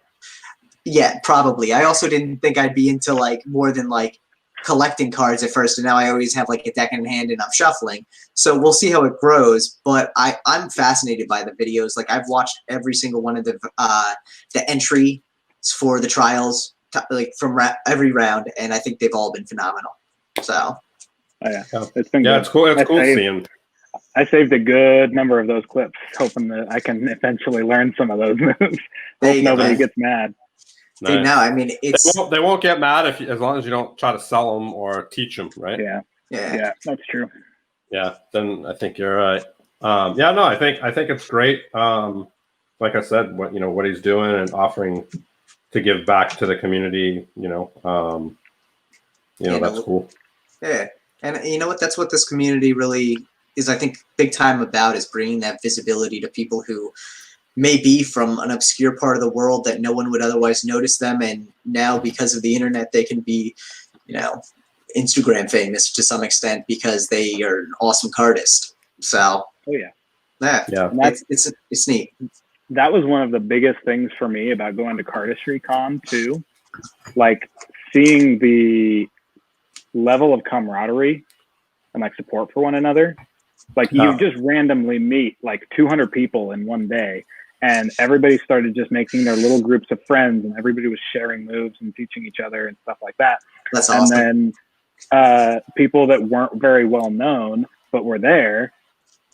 yeah, probably. I also didn't think I'd be into like more than like collecting cards at first, and now I always have like a deck in hand and I'm shuffling. So we'll see how it grows. But I'm fascinated by the videos. Like I've watched every single one of the entries for the trials, like from every round, and I think they've all been phenomenal. So. Oh yeah, it's been yeah, good. it's cool. It's cool seeing. I saved a good number of those clips, hoping that I can eventually learn some of those moves. Hope nobody gets mad. Nice. Dude, no, I mean it's they won't get mad as long as you don't try to sell them or teach them, right? Yeah, that's true. Yeah, then I think you're right. Yeah, no, I think it's great. Like I said, what he's doing and offering to give back to the community, that's cool. Yeah. And you know what? That's what this community really is, I think, big time about, is bringing that visibility to people who may be from an obscure part of the world that no one would otherwise notice them. And now, because of the internet, they can be, Instagram famous to some extent because they are an awesome cardist. So, yeah, it's neat. That was one of the biggest things for me about going to Cardistry Con too. Like seeing the level of camaraderie and like support for one another. Like you just randomly meet like 200 people in one day, and everybody started just making their little groups of friends, and everybody was sharing moves and teaching each other and stuff like that. That's awesome. And then people that weren't very well known but were there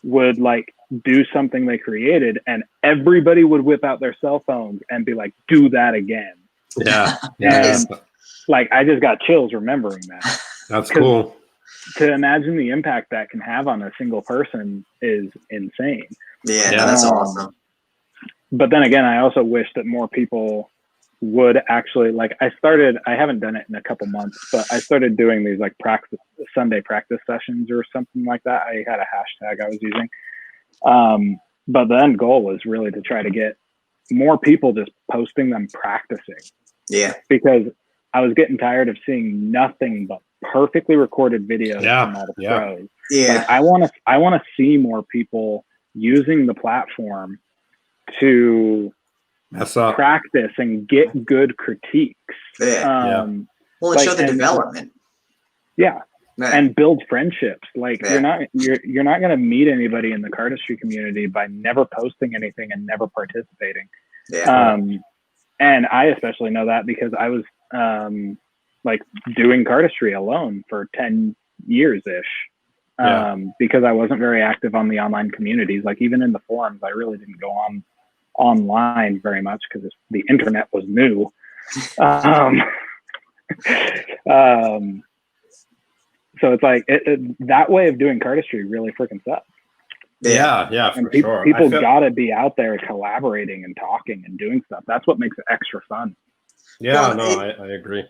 would like do something they created, and everybody would whip out their cell phones and be like, do that again. Yeah. And like I just got chills remembering that. That's cool. To imagine the impact that can have on a single person is insane. Yeah, that's awesome. But then again, I also wish that more people would actually, like, I haven't done it in a couple months, but I started doing these like Sunday practice sessions or something like that. I had a hashtag I was using. But the end goal was really to try to get more people just posting them practicing. Yeah. Because I was getting tired of seeing nothing but perfectly recorded videos from all the pros. Yeah. Like, I want to see more people using the platform to practice and get good critiques. Yeah. Well, and show the development. Yeah. And build friendships. Like you're not going to meet anybody in the cardistry community by never posting anything and never participating. Yeah. And I especially know that because I was like doing cardistry alone for 10 years ish. Because I wasn't very active on the online communities. Like even in the forums, I really didn't go online very much because the internet was new. So it's like that way of doing cardistry really freaking sucks. Yeah, and for sure. People gotta be out there collaborating and talking and doing stuff. That's what makes it extra fun. Yeah, I agree.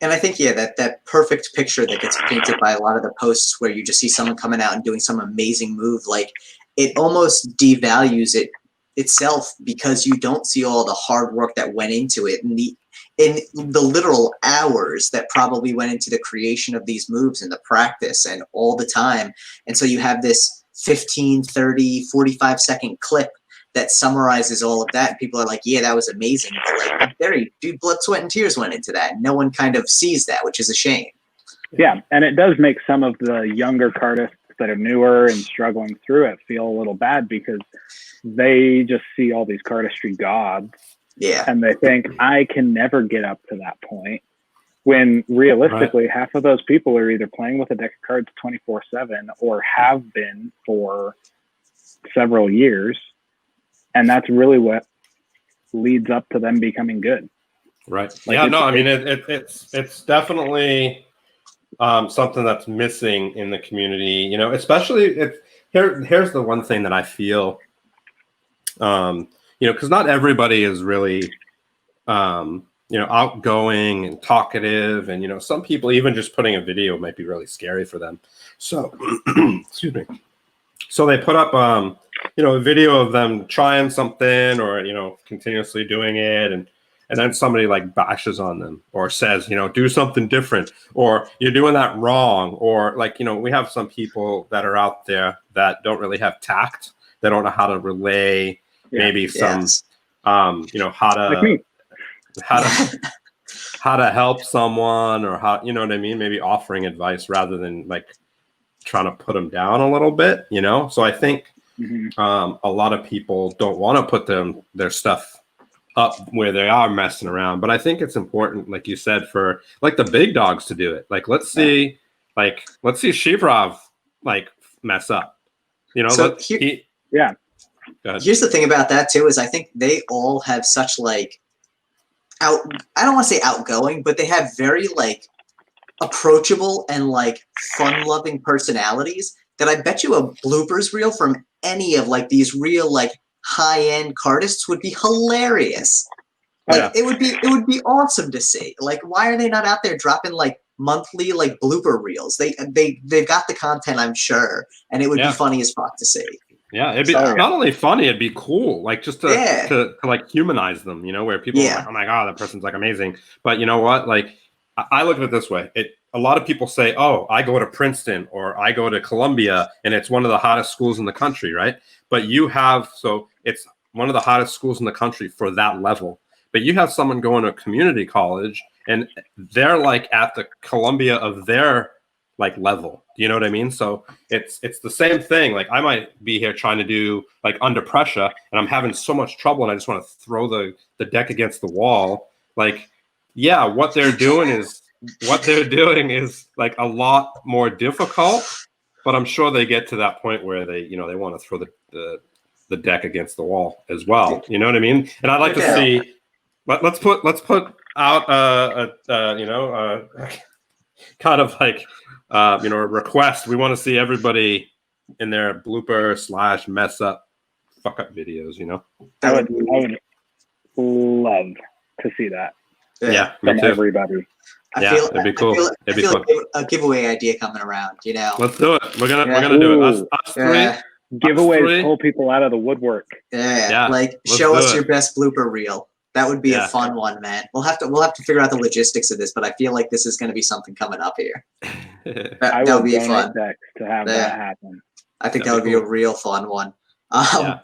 And I think, that perfect picture that gets painted by a lot of the posts where you just see someone coming out and doing some amazing move, like it almost devalues it itself because you don't see all the hard work that went into it and the literal hours that probably went into the creation of these moves and the practice and all the time. And so you have this 15, 30, 45-second clip that summarizes all of that. And people are like, yeah, that was amazing. But like, dude, blood, sweat, and tears went into that. No one kind of sees that, which is a shame. Yeah, and it does make some of the younger cardists that are newer and struggling through it feel a little bad because they just see all these cardistry gods. Yeah. And they think, I can never get up to that point. When realistically, half of those people are either playing with a deck of cards 24/7 or have been for several years. And that's really what leads up to them becoming good. Right. Like I mean, it's definitely something that's missing in the community, especially here's the one thing that I feel, because not everybody is really, outgoing and talkative. And, some people, even just putting a video might be really scary for them. So, excuse me. So they put up, a video of them trying something or, continuously doing it. And and then somebody like bashes on them or says, you know, do something different, or you're doing that wrong, or like, you know, we have some people that are out there that don't really have tact. They don't know how to relay maybe some, you know, how to help someone, or how, you know what I mean? Maybe offering advice rather than like trying to put them down a little bit, you know? So I think a lot of people don't want to put their stuff up where they are messing around. But I think it's important, like you said, for like the big dogs to do it. Like, let's see Shivrov like mess up, you know? So here's the thing about that too, is I think they all have such like I don't want to say outgoing, but they have very like approachable and like fun-loving personalities that I bet you a bloopers reel from any of like these real like high-end cardists would be hilarious. Like it would be awesome to see. Like, why are they not out there dropping like monthly like blooper reels? They've got the content, I'm sure, and it would be funny as fuck to see. Yeah, it'd be not only funny, it'd be cool, like just to like humanize them, you know, where people are like, oh my God, that person's like amazing. But you know what? Like, I look at it this way. A lot of people say, oh, I go to Princeton or I go to Columbia and it's one of the hottest schools in the country, right? But so it's one of the hottest schools in the country for that level. But you have someone going to a community college and they're like at the Columbia of their like level. Do you know what I mean? So it's the same thing. Like I might be here trying to do like Under Pressure and I'm having so much trouble and I just want to throw the deck against the wall. Like, yeah, what they're doing is like a lot more difficult, but I'm sure they get to that point where they want to throw the deck against the wall as well. You know what I mean? And I'd like to see, let's put out kind of like a request. We want to see everybody in their blooper / mess up fuck up videos, you know? I would love to see that. Yeah, from everybody. It'd be cool. It'd be fun. Like a giveaway idea coming around, you know. Let's do it. We're gonna do it. Us three. Giveaways pull people out of the woodwork. Yeah. Like show us your best blooper reel. That would be a fun one, man. We'll have to figure out the logistics of this, but I feel like this is going to be something coming up here. That would be fun to have that happen. I think that would be a real fun one. That'd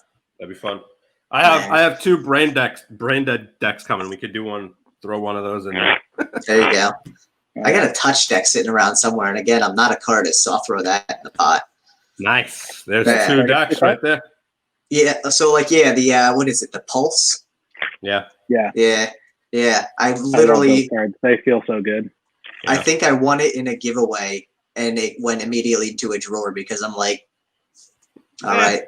be fun. I have 2 brain dead decks coming. We could do one. Throw one of those in there. There you go. I got a touch deck sitting around somewhere, and again, I'm not a cardist, so I'll throw that in the pot. Nice. There's 2 decks right there. Yeah. So the what is it? The Pulse. Yeah. I literally. I love those cards. They feel so good. I think I won it in a giveaway, and it went immediately into a drawer because I'm like, all right.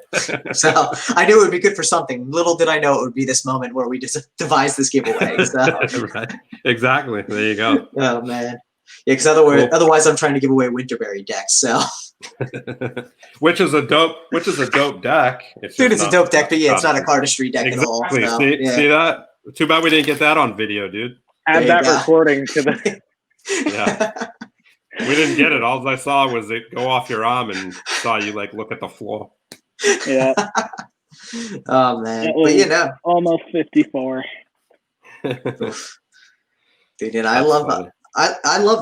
So I knew it would be good for something. Little did I know it would be this moment where we just devised this giveaway. So. Right. Exactly. There you go. Oh man. Yeah, because otherwise I'm trying to give away Winterberry decks. So. which is a dope deck. It's a dope deck, but it's not a cardistry deck at all. So, see that? Too bad we didn't get that on video, dude. Add that recording to the. Yeah. We didn't get it. All I saw was it go off your arm and saw you like look at the floor. Yeah. Oh man, but almost 54. Dude, and I love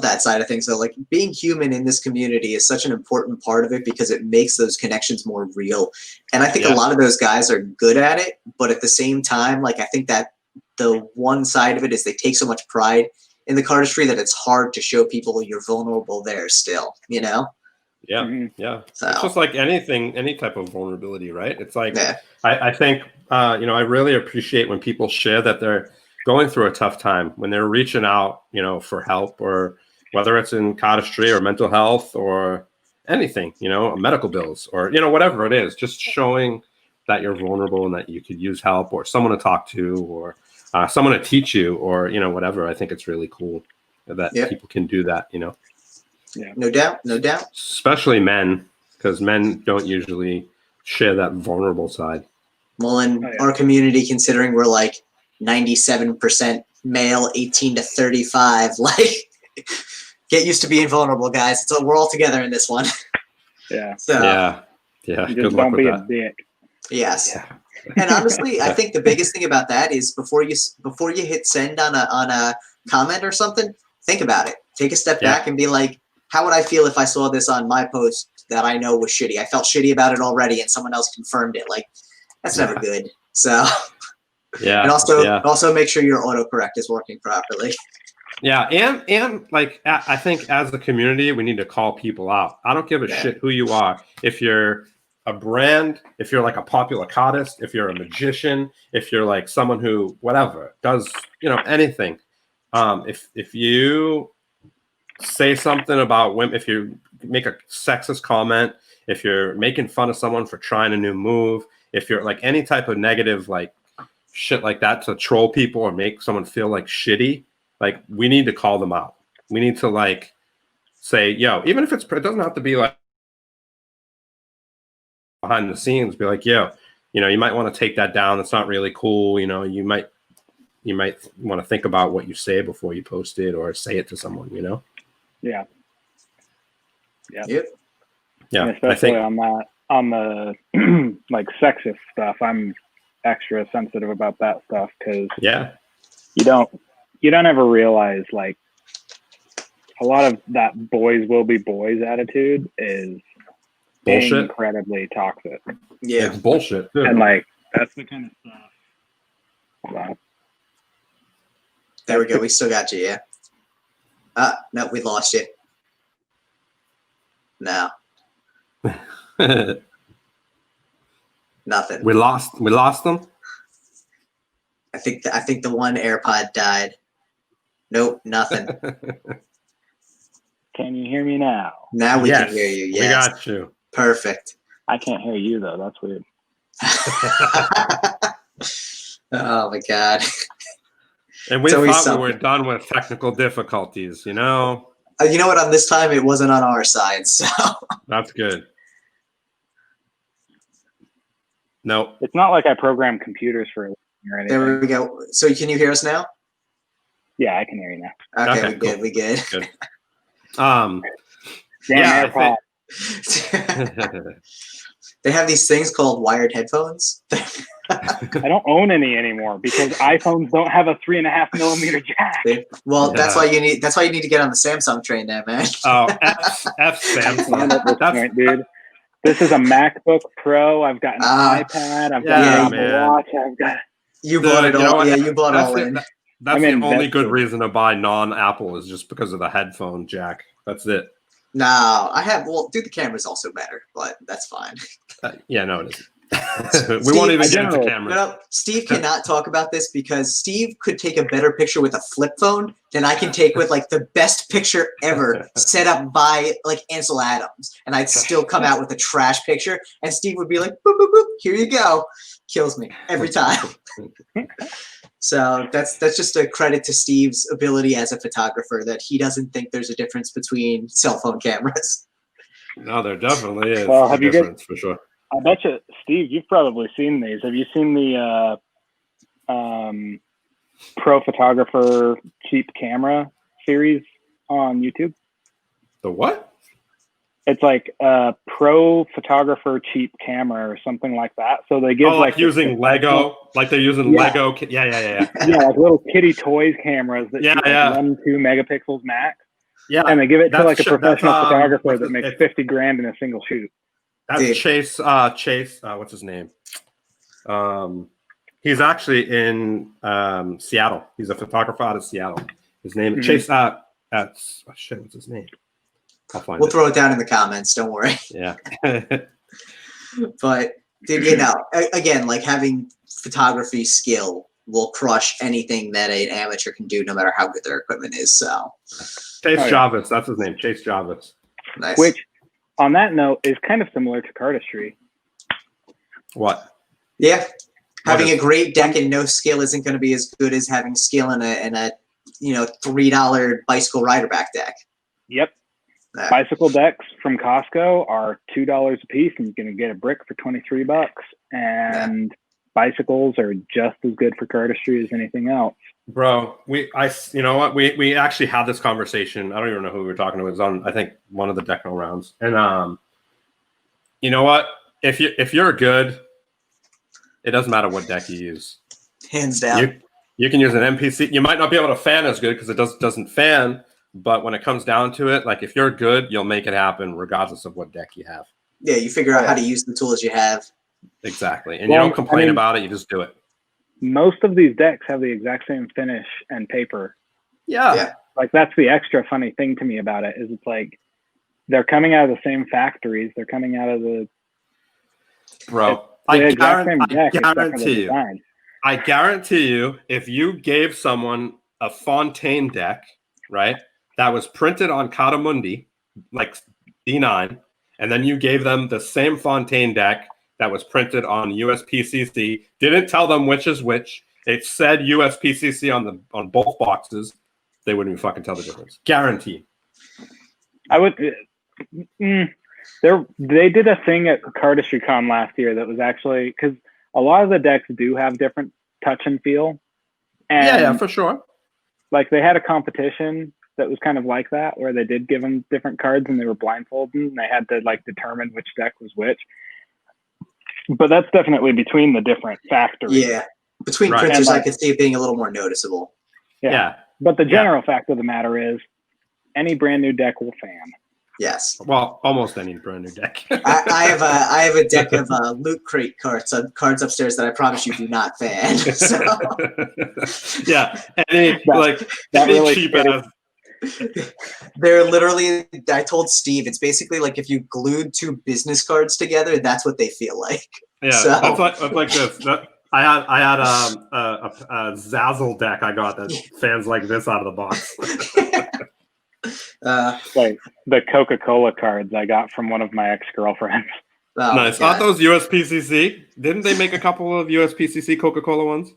that side of things. So like being human in this community is such an important part of it because it makes those connections more real. And I think a lot of those guys are good at it, but at the same time, like I think that the one side of it is they take so much pride in the cardistry that it's hard to show people you're vulnerable there still, you know? Yeah. Mm-hmm. Yeah. So. It's just like any type of vulnerability, right? It's like, I think, I really appreciate when people share that they're going through a tough time, when they're reaching out, for help, or whether it's in cardistry or mental health or anything, medical bills or, whatever it is, just showing that you're vulnerable and that you could use help or someone to talk to or someone to teach you or, whatever. I think it's really cool that people can do that, Yeah, no doubt. Especially men, because men don't usually share that vulnerable side. Well, in our community, considering we're like 97% male, 18 to 35, like get used to being vulnerable, guys. We're all together in this one. Yeah. So yeah. Just don't be a dick. Yes. Yeah. And honestly, I think the biggest thing about that is before you hit send on a comment or something, think about it. Take a step back and be like, how would I feel if I saw this on my post that I know was shitty? I felt shitty about it already, and someone else confirmed it. Like, that's never good. So, yeah. And also make sure your autocorrect is working properly. Yeah, and like I think as a community, we need to call people out. I don't give a shit who you are. If you're a brand, if you're like a popular cardist, if you're a magician, if you're like someone who whatever does, anything. If you say something about women, if you make a sexist comment, if you're making fun of someone for trying a new move, if you're like any type of negative like shit like that to troll people or make someone feel like shitty, like we need to call them out. We need to like say, yo, even if it doesn't have to be like behind the scenes, be like, yo, you might want to take that down. It's not really cool. You might want to think about what you say before you post it or say it to someone, Yeah. Yep. And Yeah. especially on the like sexist stuff, I'm extra sensitive about that stuff because you don't ever realize like a lot of that boys will be boys attitude is bullshit, incredibly toxic. Yeah, it's bullshit too. And like that's the kind of stuff. Wow. There we go. We still got you. Yeah. No, we lost you. No. Nothing. We lost them. I think the one AirPod died. Nope, nothing. Can you hear me now? Now we can hear you. Yes. We got you. Perfect. I can't hear you though. That's weird. Oh my God. And we thought we were done with technical difficulties, You know what? On this time, it wasn't on our side, so that's good. Nope. It's not like I program computers for a living or anything. There we go. So can you hear us now? Yeah, I can hear you now. Okay, we good. Good. Damn AirPod. They have these things called wired headphones. I don't own any anymore because iPhones don't have a 3.5 millimeter jack. Well, that's why you need to get on the Samsung train there, man. Oh, F Samsung. At this point, dude. This is a MacBook Pro. I've got an iPad. I've got an Apple Watch. I've got. You bought it all. Yeah, you bought all in. That's the only good reason to buy non-Apple is just because of the headphone jack. That's it. No, I have. Well, dude, the camera's also better, but that's fine. Yeah, no, it isn't. We won't even get into cameras. No, Steve cannot talk about this because Steve could take a better picture with a flip phone than I can take with like the best picture ever set up by like Ansel Adams, and I'd still come out with a trash picture, and Steve would be like, boop, boop, boop, here you go. Kills me every time. So that's just a credit to Steve's ability as a photographer that he doesn't think there's a difference between cell phone cameras. No, there definitely is a difference for sure. I bet you, Steve, you've probably seen these. Have you seen the Pro Photographer Cheap Camera series on YouTube? The what? It's like Pro Photographer Cheap Camera or something like that. So they give like using Lego, like they're using Lego. Yeah. Yeah, like little kitty toys cameras that shoot like 1-2 megapixels max. Yeah, and they give it to like a professional photographer that makes $50,000 in a single shoot. That's Chase. What's his name? He's actually in Seattle. He's a photographer out of Seattle. His name Chase. What's his name? I'll find We'll throw it down in the comments. Don't worry. Yeah. But dude, again, like having photography skill will crush anything that an amateur can do, no matter how good their equipment is. So Chase Jarvis, that's his name. Chase Jarvis. Nice. Which, on that note, is kind of similar to Cardistry. What? Yeah. Having a great deck and no skill isn't going to be as good as having skill in a $3 bicycle rider back deck. Yep. Bicycle decks from Costco are $2 a piece, and you're going to get a brick for $23. And bicycles are just as good for Cardistry as anything else. Bro, we actually had this conversation. I don't even know who we were talking to. It was on, I think, one of the Deckin Rounds. And you know what? If you're good, It doesn't matter what deck you use. Hands down. You can use an NPC. You might not be able to fan as good because it doesn't fan. But when it comes down to it, like if you're good, you'll make it happen regardless of what deck you have. Yeah, you figure out how to use the tools you have. Exactly. And you don't complain about it. You just do it. Most of these decks have the exact same finish and paper. Yeah. Like that's the extra funny thing to me about it is it's like they're coming out of the same factories. They're coming out of the I guarantee you, if you gave someone a Fontaine deck, right, that was printed on Cardamundi, like D9, and then you gave them the same Fontaine deck that was printed on USPCC, didn't tell them which is which, it said USPCC on both boxes, they wouldn't even fucking tell the difference. Guaranteed. I would. They did a thing at Cardistry Con last year that was actually because a lot of the decks do have different touch and feel. And yeah, for sure. Like they had a competition that was kind of like that, where they did give them different cards and they were blindfolded and they had to like determine which deck was which. But that's definitely between the different factories. Yeah, between printers, I could see it being a little more noticeable. Yeah. But the general fact of the matter is, any brand new deck will fan. Yes. Well, almost any brand new deck. I have a deck of Loot Crate cards upstairs that I promise you do not fan. So. Yeah, any really cheap ass. They're literally. I told Steve it's basically like if you glued two business cards together, that's what they feel like. Yeah, so. that's like this. I had a Zazzle deck I got that fans like this out of the box. Like the Coca-Cola cards I got from one of my ex-girlfriends. Oh, nice. Aren't those USPCC? Didn't they make a couple of USPCC Coca-Cola ones?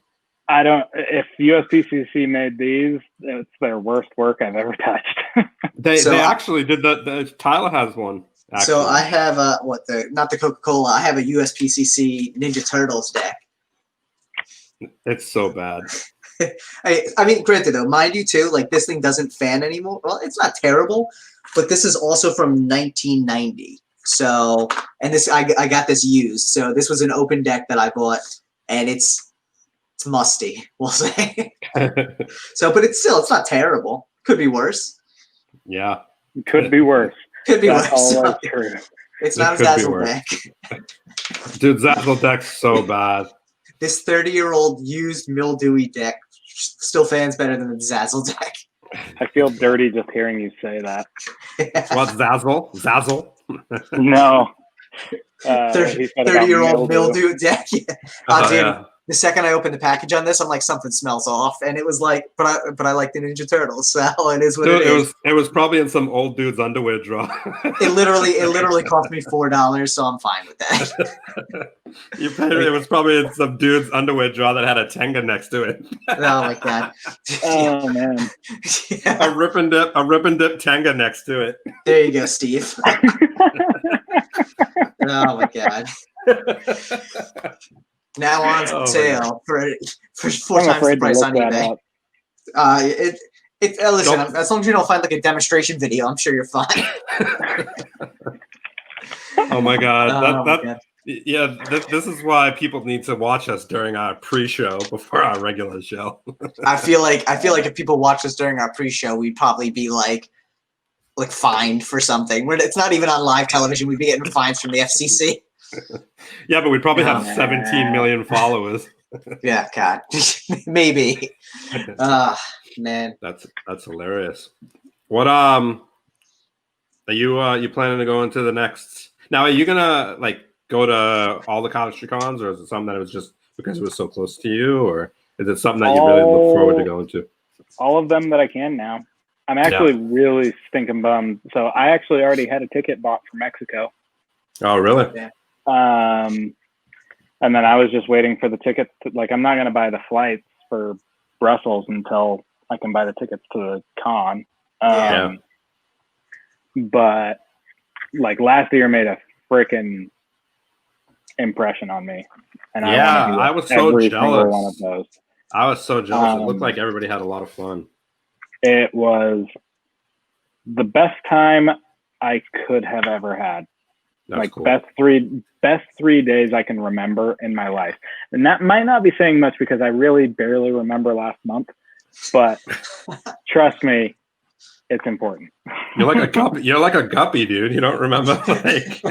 I don't. If USPCC made these, it's their worst work I've ever touched. they actually did the Tyler has one. Actually. So I have not the Coca-Cola. I have a USPCC Ninja Turtles deck. It's so bad. I mean, granted though, mind you too, like this thing doesn't fan anymore. Well, it's not terrible, but this is also from 1990. So, and this I got this used. So this was an open deck that I bought, and it's musty, we'll say. So, but it's not terrible. Could be worse. Yeah, could be worse. Could be worse. Always true. It's not a Zazzle deck. Dude, Zazzle deck's so bad. This 30-year-old used mildewy deck still fans better than the Zazzle deck. I feel dirty just hearing you say that. What, Zazzle? Zazzle? No. 30-year-old mildew deck. Yeah. Dude, yeah. The second I opened the package on this, I'm like, something smells off, and it was like, but I like the Ninja Turtles, so it is what it is. It was probably in some old dude's underwear drawer. It literally cost me $4, so I'm fine with that. You paid it. It was probably in some dude's underwear drawer that had a Tenga next to it. Oh my god! Oh man! Yeah. A rip and dip Tenga next to it. There you go, Steve. Oh my god! Now on sale for 4 times the price on eBay. Listen, as long as you don't find like a demonstration video, I'm sure you're fine. Oh my god! God. Yeah, this is why people need to watch us during our pre-show before our regular show. I feel like if people watch us during our pre-show, we'd probably be like fined for something. It's not even on live television. We'd be getting fines from the FCC. Yeah, but we'd probably have 17 million followers. Yeah, God, maybe. Man, that's hilarious. What are you planning to go into the next? Now, are you gonna go to all the Cardistry cons, or is it something that it was just because it was so close to you, or is it something that you really look forward to going to? All of them that I can now. I'm actually really stinking bummed. So I actually already had a ticket bought for Mexico. Oh, really? Yeah. And then I was just waiting for the tickets. I'm not going to buy the flights for Brussels until I can buy the tickets to the con. But last year made a freaking impression on me. And I was so jealous. One of those. I was so jealous. It looked like everybody had a lot of fun. It was the best time I could have ever had. That's like cool. best 3 days I can remember in my life. And that might not be saying much because I really barely remember last month, but trust me, it's important. You're like a guppy. You're like a guppy, dude. You don't remember. Like...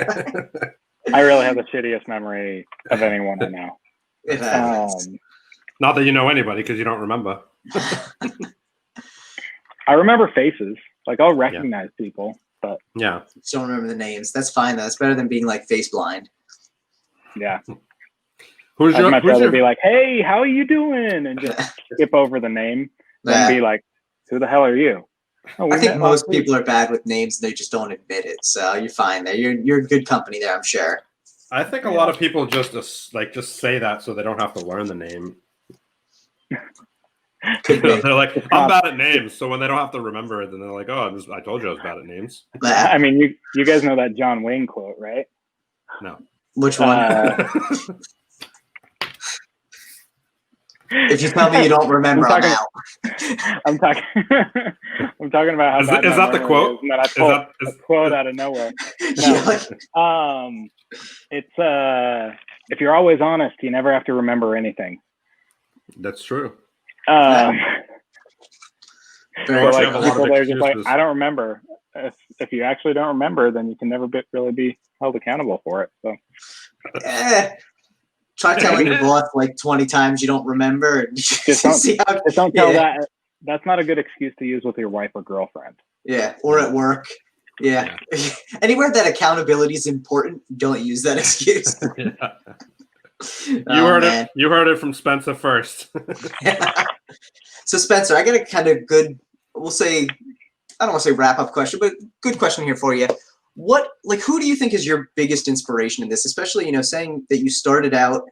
I really have the shittiest memory of anyone I know. It happens. Not that you know anybody because you don't remember. I remember faces. Like I'll recognize people, but yeah, just don't remember the names. That's fine. That's better than being like face blind. Yeah. I'd much rather be like, "Hey, how are you doing?" and just skip over the name than be like, "Who the hell are you?" Oh, I think most people are bad with names; they just don't admit it. So you're fine there. You're good company there, I'm sure. I think a lot of people just say that so they don't have to learn the name. They're like, I'm bad at names, so when they don't have to remember it, then they're like, "Oh, I told you I was bad at names." I mean, you guys know that John Wayne quote, right? No. Which one? If you tell me you don't remember, I'm out. I'm talking about how is that the quote? And then I pulled a quote out of nowhere. No. It's if you're always honest, you never have to remember anything. That's true. Like, people are just like, I don't remember. If you actually don't remember, then you can never really be held accountable for it. So. Try telling your boss like 20 times you don't remember. And just don't tell that. That's not a good excuse to use with your wife or girlfriend. Yeah, or at work. Yeah. Anywhere that accountability is important, don't use that excuse. You heard it from Spencer first. So Spencer, I got a kind of good, we'll say, I don't want to say wrap up question, but good question here for you. Who do you think is your biggest inspiration in this? Especially, saying that you started out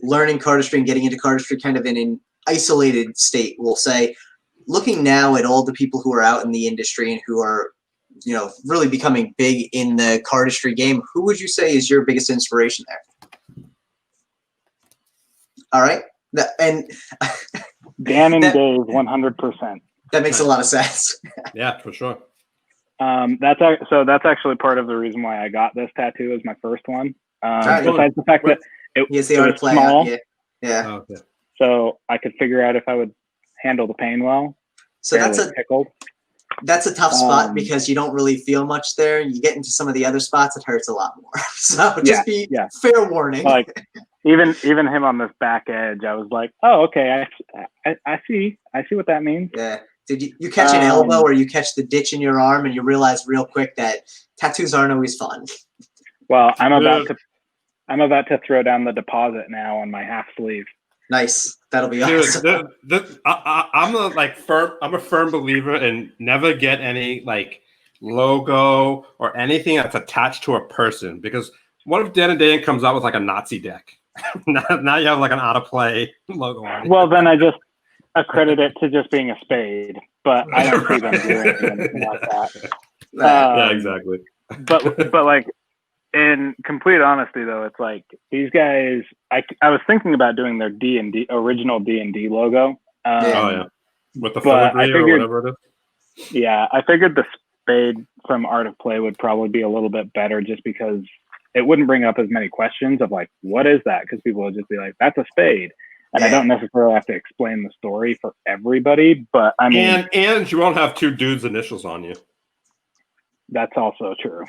learning cardistry and getting into cardistry kind of in an isolated state, we'll say. Looking now at all the people who are out in the industry and who are, really becoming big in the cardistry game, who would you say is your biggest inspiration there? All right. And Dan and Dave, 100%. That makes a lot of sense. Yeah, for sure. That's actually part of the reason why I got this tattoo as my first one. Besides the fact that it was small, yeah. Oh, okay. So I could figure out if I would handle the pain well. So that's a tough spot because you don't really feel much there. You get into some of the other spots, it hurts a lot more. So just be fair warning. Like even him on this back edge, I was like, oh, okay, I see what that means. Yeah. Did you catch an elbow or you catch the ditch in your arm and you realize real quick that tattoos aren't always fun? Well, I'm about to throw down the deposit now on my half sleeve. Nice. That'll be awesome. I'm a firm believer in never get any like logo or anything that's attached to a person, because what if Dan and Dan comes out with like a Nazi deck? now you have like an out of play logo on it. Well, then I just accredit it to just being a spade, but I don't see them doing anything like that. Yeah, exactly. But like, in complete honesty, though, it's like these guys. I was thinking about doing their original D&D logo. With the filigree or whatever it is. Yeah, I figured the spade from Art of Play would probably be a little bit better, just because it wouldn't bring up as many questions of like, what is that? Because people would just be like, that's a spade. And I don't necessarily have to explain the story for everybody, but I mean, and you won't have two dudes' initials on you. That's also true.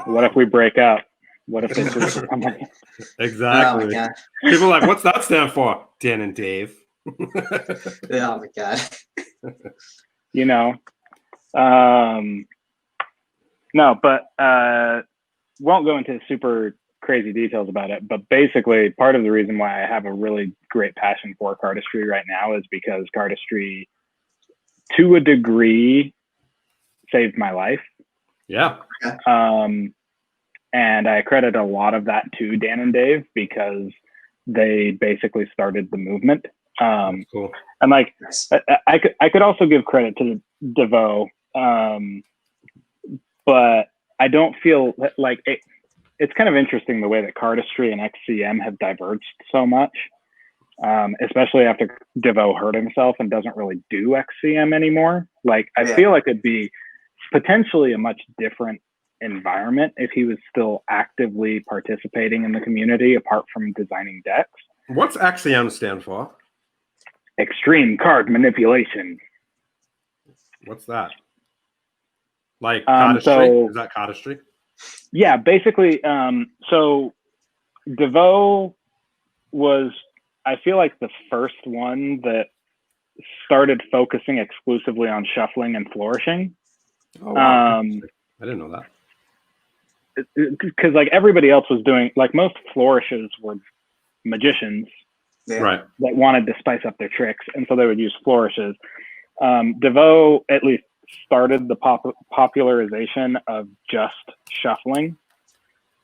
What if we break up? What if they switch to somebody? Exactly. Oh, people are like, what's that stand for? Dan and Dave. Oh my god. No, but won't go into super crazy details about it, but basically part of the reason why I have a really great passion for cardistry right now is because cardistry, to a degree, saved my life. Yeah. And I credit a lot of that to Dan and Dave, because they basically started the movement. Cool. And like, I could also give credit to DeVoe, but I don't feel like it's kind of interesting the way that cardistry and XCM have diverged so much, especially after DeVoe hurt himself and doesn't really do XCM anymore. Like, I feel like it'd be potentially a much different environment if he was still actively participating in the community apart from designing decks. What's XCM stand for? Extreme card manipulation. What's that? Like cardistry? Is that cardistry? Yeah, basically. So DeVoe was, I feel like, the first one that started focusing exclusively on shuffling and flourishing. Oh, wow. I didn't know that. Because like everybody else was doing, like most flourishes were magicians, right, that wanted to spice up their tricks, and so they would use flourishes. DeVoe at least started the popularization of just shuffling,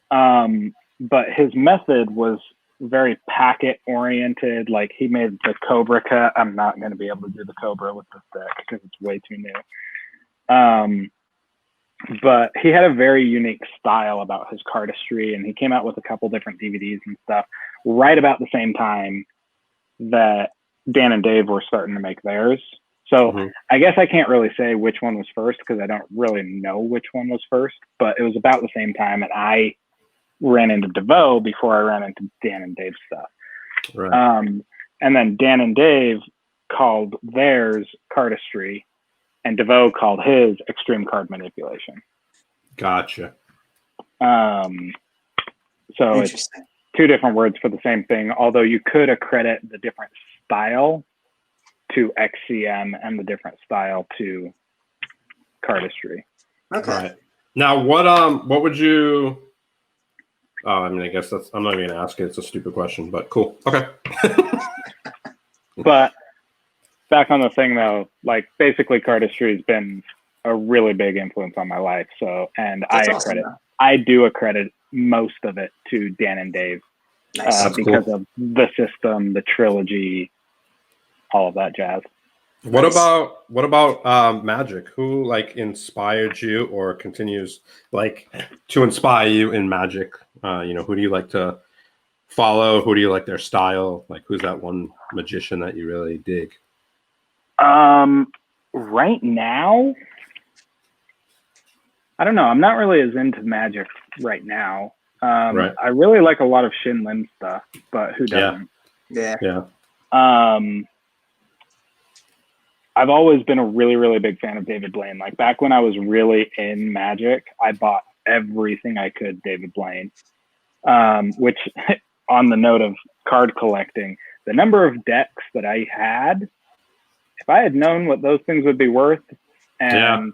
but his method was very packet oriented. Like he made the Cobra cut. I'm not going to be able to do the Cobra with this deck because it's way too new. But he had a very unique style about his cardistry, and he came out with a couple different DVDs and stuff right about the same time that Dan and Dave were starting to make theirs. So I guess I can't really say which one was first because I don't really know which one was first, but it was about the same time, and I ran into DeVoe before I ran into Dan and Dave's stuff. Right. And then Dan and Dave called theirs Cardistry, and DeVoe called his Extreme Card Manipulation. Gotcha. So it's two different words for the same thing, although you could accredit the different style to XCM and the different style to Cardistry. Okay. Right. Now, what would you? Oh, I mean, I guess that's. I'm not even gonna ask it. It's a stupid question, but cool. Okay. But back on the thing though, like basically Cardistry has been a really big influence on my life. So, and I do accredit most of it to Dan and Dave. Nice. Because of the system, the trilogy, all of that jazz. What about Magic? Who like inspired you or continues like to inspire you in Magic? Who do you like to follow? Who do you like their style? Like who's that one magician that you really dig? Right now, I don't know. I'm not really as into Magic right now. Right. I really like a lot of Shin Lim stuff, but who doesn't? Yeah. I've always been a really, really big fan of David Blaine. Like back when I was really in Magic, I bought everything I could David Blaine, which on the note of card collecting, the number of decks that I had, if I had known what those things would be worth and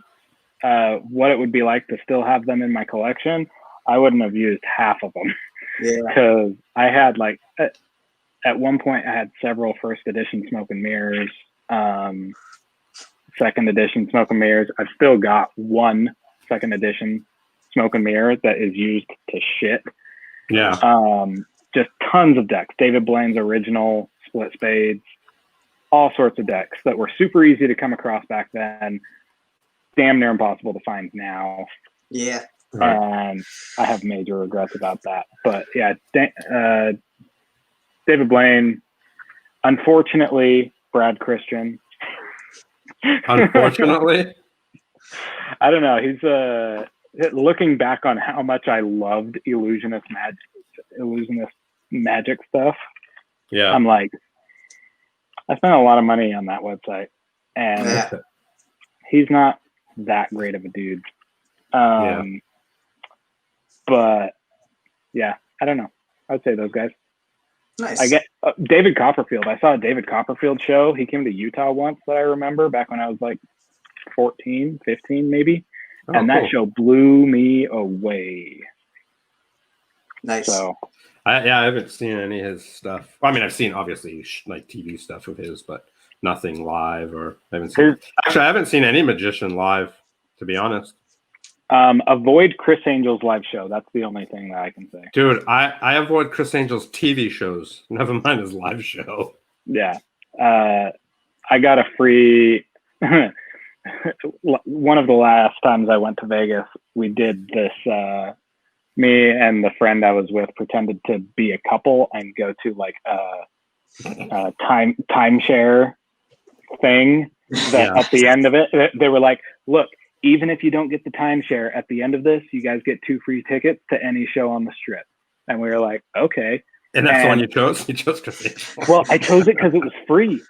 what it would be like to still have them in my collection, I wouldn't have used half of them. Yeah. Because I had like, at one point I had several first edition Smoke and Mirrors, second edition Smoke and Mirrors. I've still got one second edition Smoke and Mirror that is used to shit. Yeah. Just tons of decks. David Blaine's original Split Spades, all sorts of decks that were super easy to come across back then. Damn near impossible to find now. Yeah. Right. And I have major regrets about that. But yeah, David Blaine, unfortunately, Brad Christian. Unfortunately? I don't know. He's looking back on how much I loved illusionist magic stuff. Yeah. I'm like, I spent a lot of money on that website, and he's not that great of a dude. But yeah, I don't know. I'd say those guys. Nice. I get David Copperfield. I saw a David Copperfield show. He came to Utah once that I remember back when I was like 14, 15 maybe. And that show blew me away. Nice. So, I haven't seen any of his stuff. I mean, I've seen obviously like TV stuff of his, but nothing live. Or I haven't seen any magician live, to be honest. Avoid Chris Angel's live show. That's the only thing that I can say. Dude, I avoid Chris Angel's TV shows. Never mind his live show. Yeah. I got a free... one of the last times I went to Vegas, we did this... me and the friend I was with pretended to be a couple and go to like a timeshare thing that at the end of it, they were like, look, even if you don't get the timeshare, at the end of this, you guys get 2 free tickets to any show on the Strip. And we were like, okay. And that's the one you chose? You chose Chris Angel. Well, I chose it because it was free.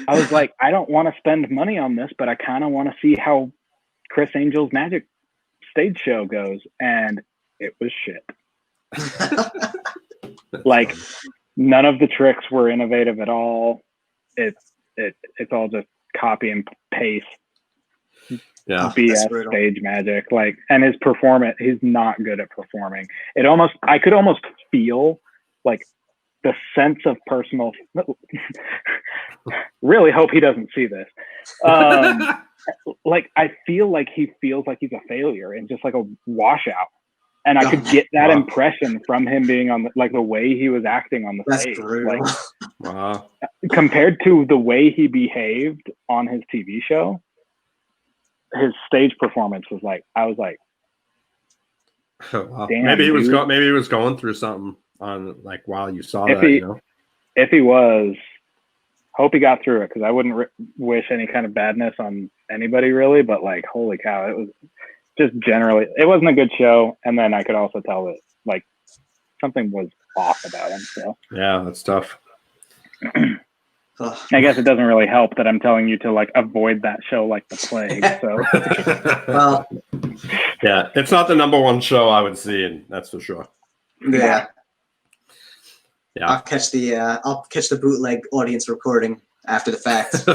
I was like, I don't want to spend money on this, but I kind of want to see how Chris Angel's magic stage show goes. And it was shit. Like, none of the tricks were innovative at all. It's all just copy and paste. Yeah, BS stage magic. Like, and his performance, he's not good at performing. I could almost feel like the sense of personal, really hope he doesn't see this. Like, I feel like he feels like he's a failure and just like a washout. And I could get that impression from him being on the way he was acting on the stage. Like, compared to the way he behaved on his TV show, his stage performance was like, I was like, damn, maybe he was going through something on like while you saw that. You know, if he was, hope he got through it, because I wouldn't wish any kind of badness on anybody really. But like, holy cow, it was just generally, it wasn't a good show. And then I could also tell that like something was off about him. So yeah, that's tough. I guess it doesn't really help that I'm telling you to like avoid that show like the plague. So well, yeah, it's not the #1 show I would see, and that's for sure. Yeah. Yeah. I'll catch the bootleg audience recording after the fact.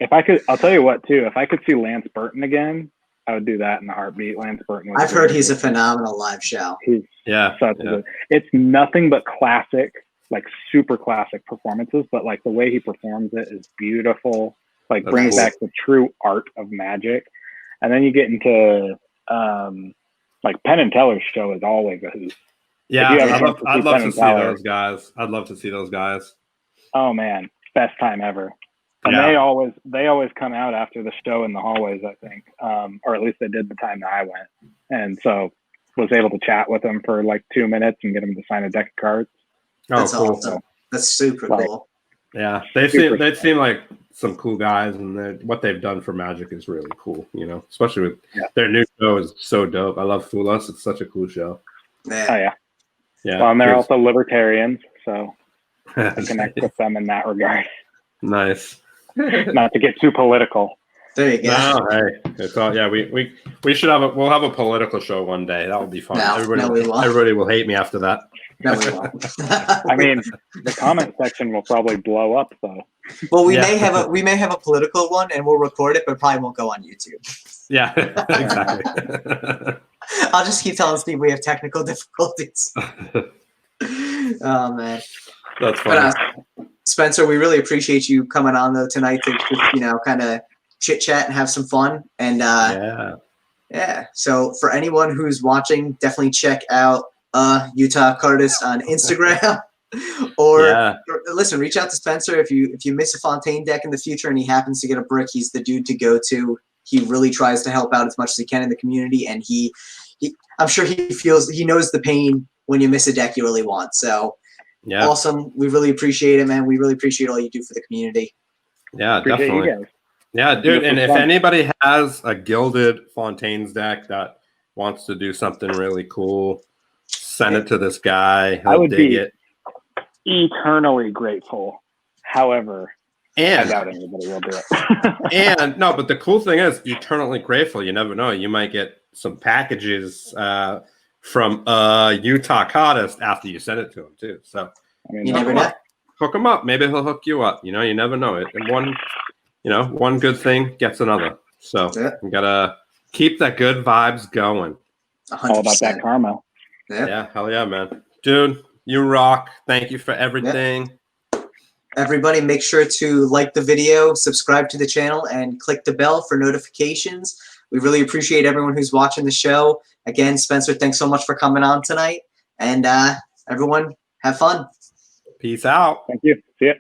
If I could, I'll tell you what too. If I could see Lance Burton again, I would do that in a heartbeat. Lance Burton. I've heard he's a phenomenal live show. He's it's nothing but classic, like super classic performances, but like the way he performs it is beautiful. Like brings back the true art of magic. And then you get into like Penn and Teller's show is always a hoot. Yeah, I'd love to see those guys. I'd love to see those guys. Oh man, best time ever. And they always come out after the show in the hallways, I think, or at least they did the time that I went. And so was able to chat with them for like 2 minutes and get them to sign a deck of cards. That's cool. Awesome. That's super cool. Yeah, they seem like some cool guys, and what they've done for Magic is really cool. You know, especially with their new show is so dope. I love Fool Us. It's such a cool show. Yeah. Oh yeah. Yeah. Well, and they're also libertarians, so I connect with them in that regard. Nice. Not to get too political. There you go. No, hey, it's all, yeah. We should we'll have a political show one day. That would be fun. Everybody will hate me after that. No, we won't. I mean, the comment section will probably blow up, though. Well, we may have a political one, and we'll record it, but probably won't go on YouTube. Yeah, exactly. I'll just keep telling Steve we have technical difficulties. Oh man, that's funny. But, Spencer, we really appreciate you coming on though tonight to just kind of chit chat and have some fun. And yeah. So for anyone who's watching, definitely check out Utah Cardist on Instagram. or listen, reach out to Spencer if you miss a Fontaine deck in the future and he happens to get a brick. He's the dude to go to. He really tries to help out as much as he can in the community, and I'm sure he knows the pain when you miss a deck you really want. So awesome. We really appreciate it, man. We really appreciate all you do for the community. Yeah, definitely. Yeah, dude. And if anybody has a gilded Fontaine's deck that wants to do something really cool, send it to this guy. I would be eternally grateful. However, I doubt anybody will do it. And no, but the cool thing is, eternally grateful. You never know. You might get some packages from Utah Cardist after you send it to him too. So I mean, you never know. Hook him up. Maybe he'll hook you up. You know, you never know. And one good thing gets another. So you gotta keep that good vibes going. 100%. All about that karma. Yeah, hell yeah, man. Dude, you rock. Thank you for everything. Everybody, make sure to like the video, subscribe to the channel, and click the bell for notifications. We really appreciate everyone who's watching the show. Again, Spencer, thanks so much for coming on tonight. And everyone, have fun. Peace out. Thank you. See ya.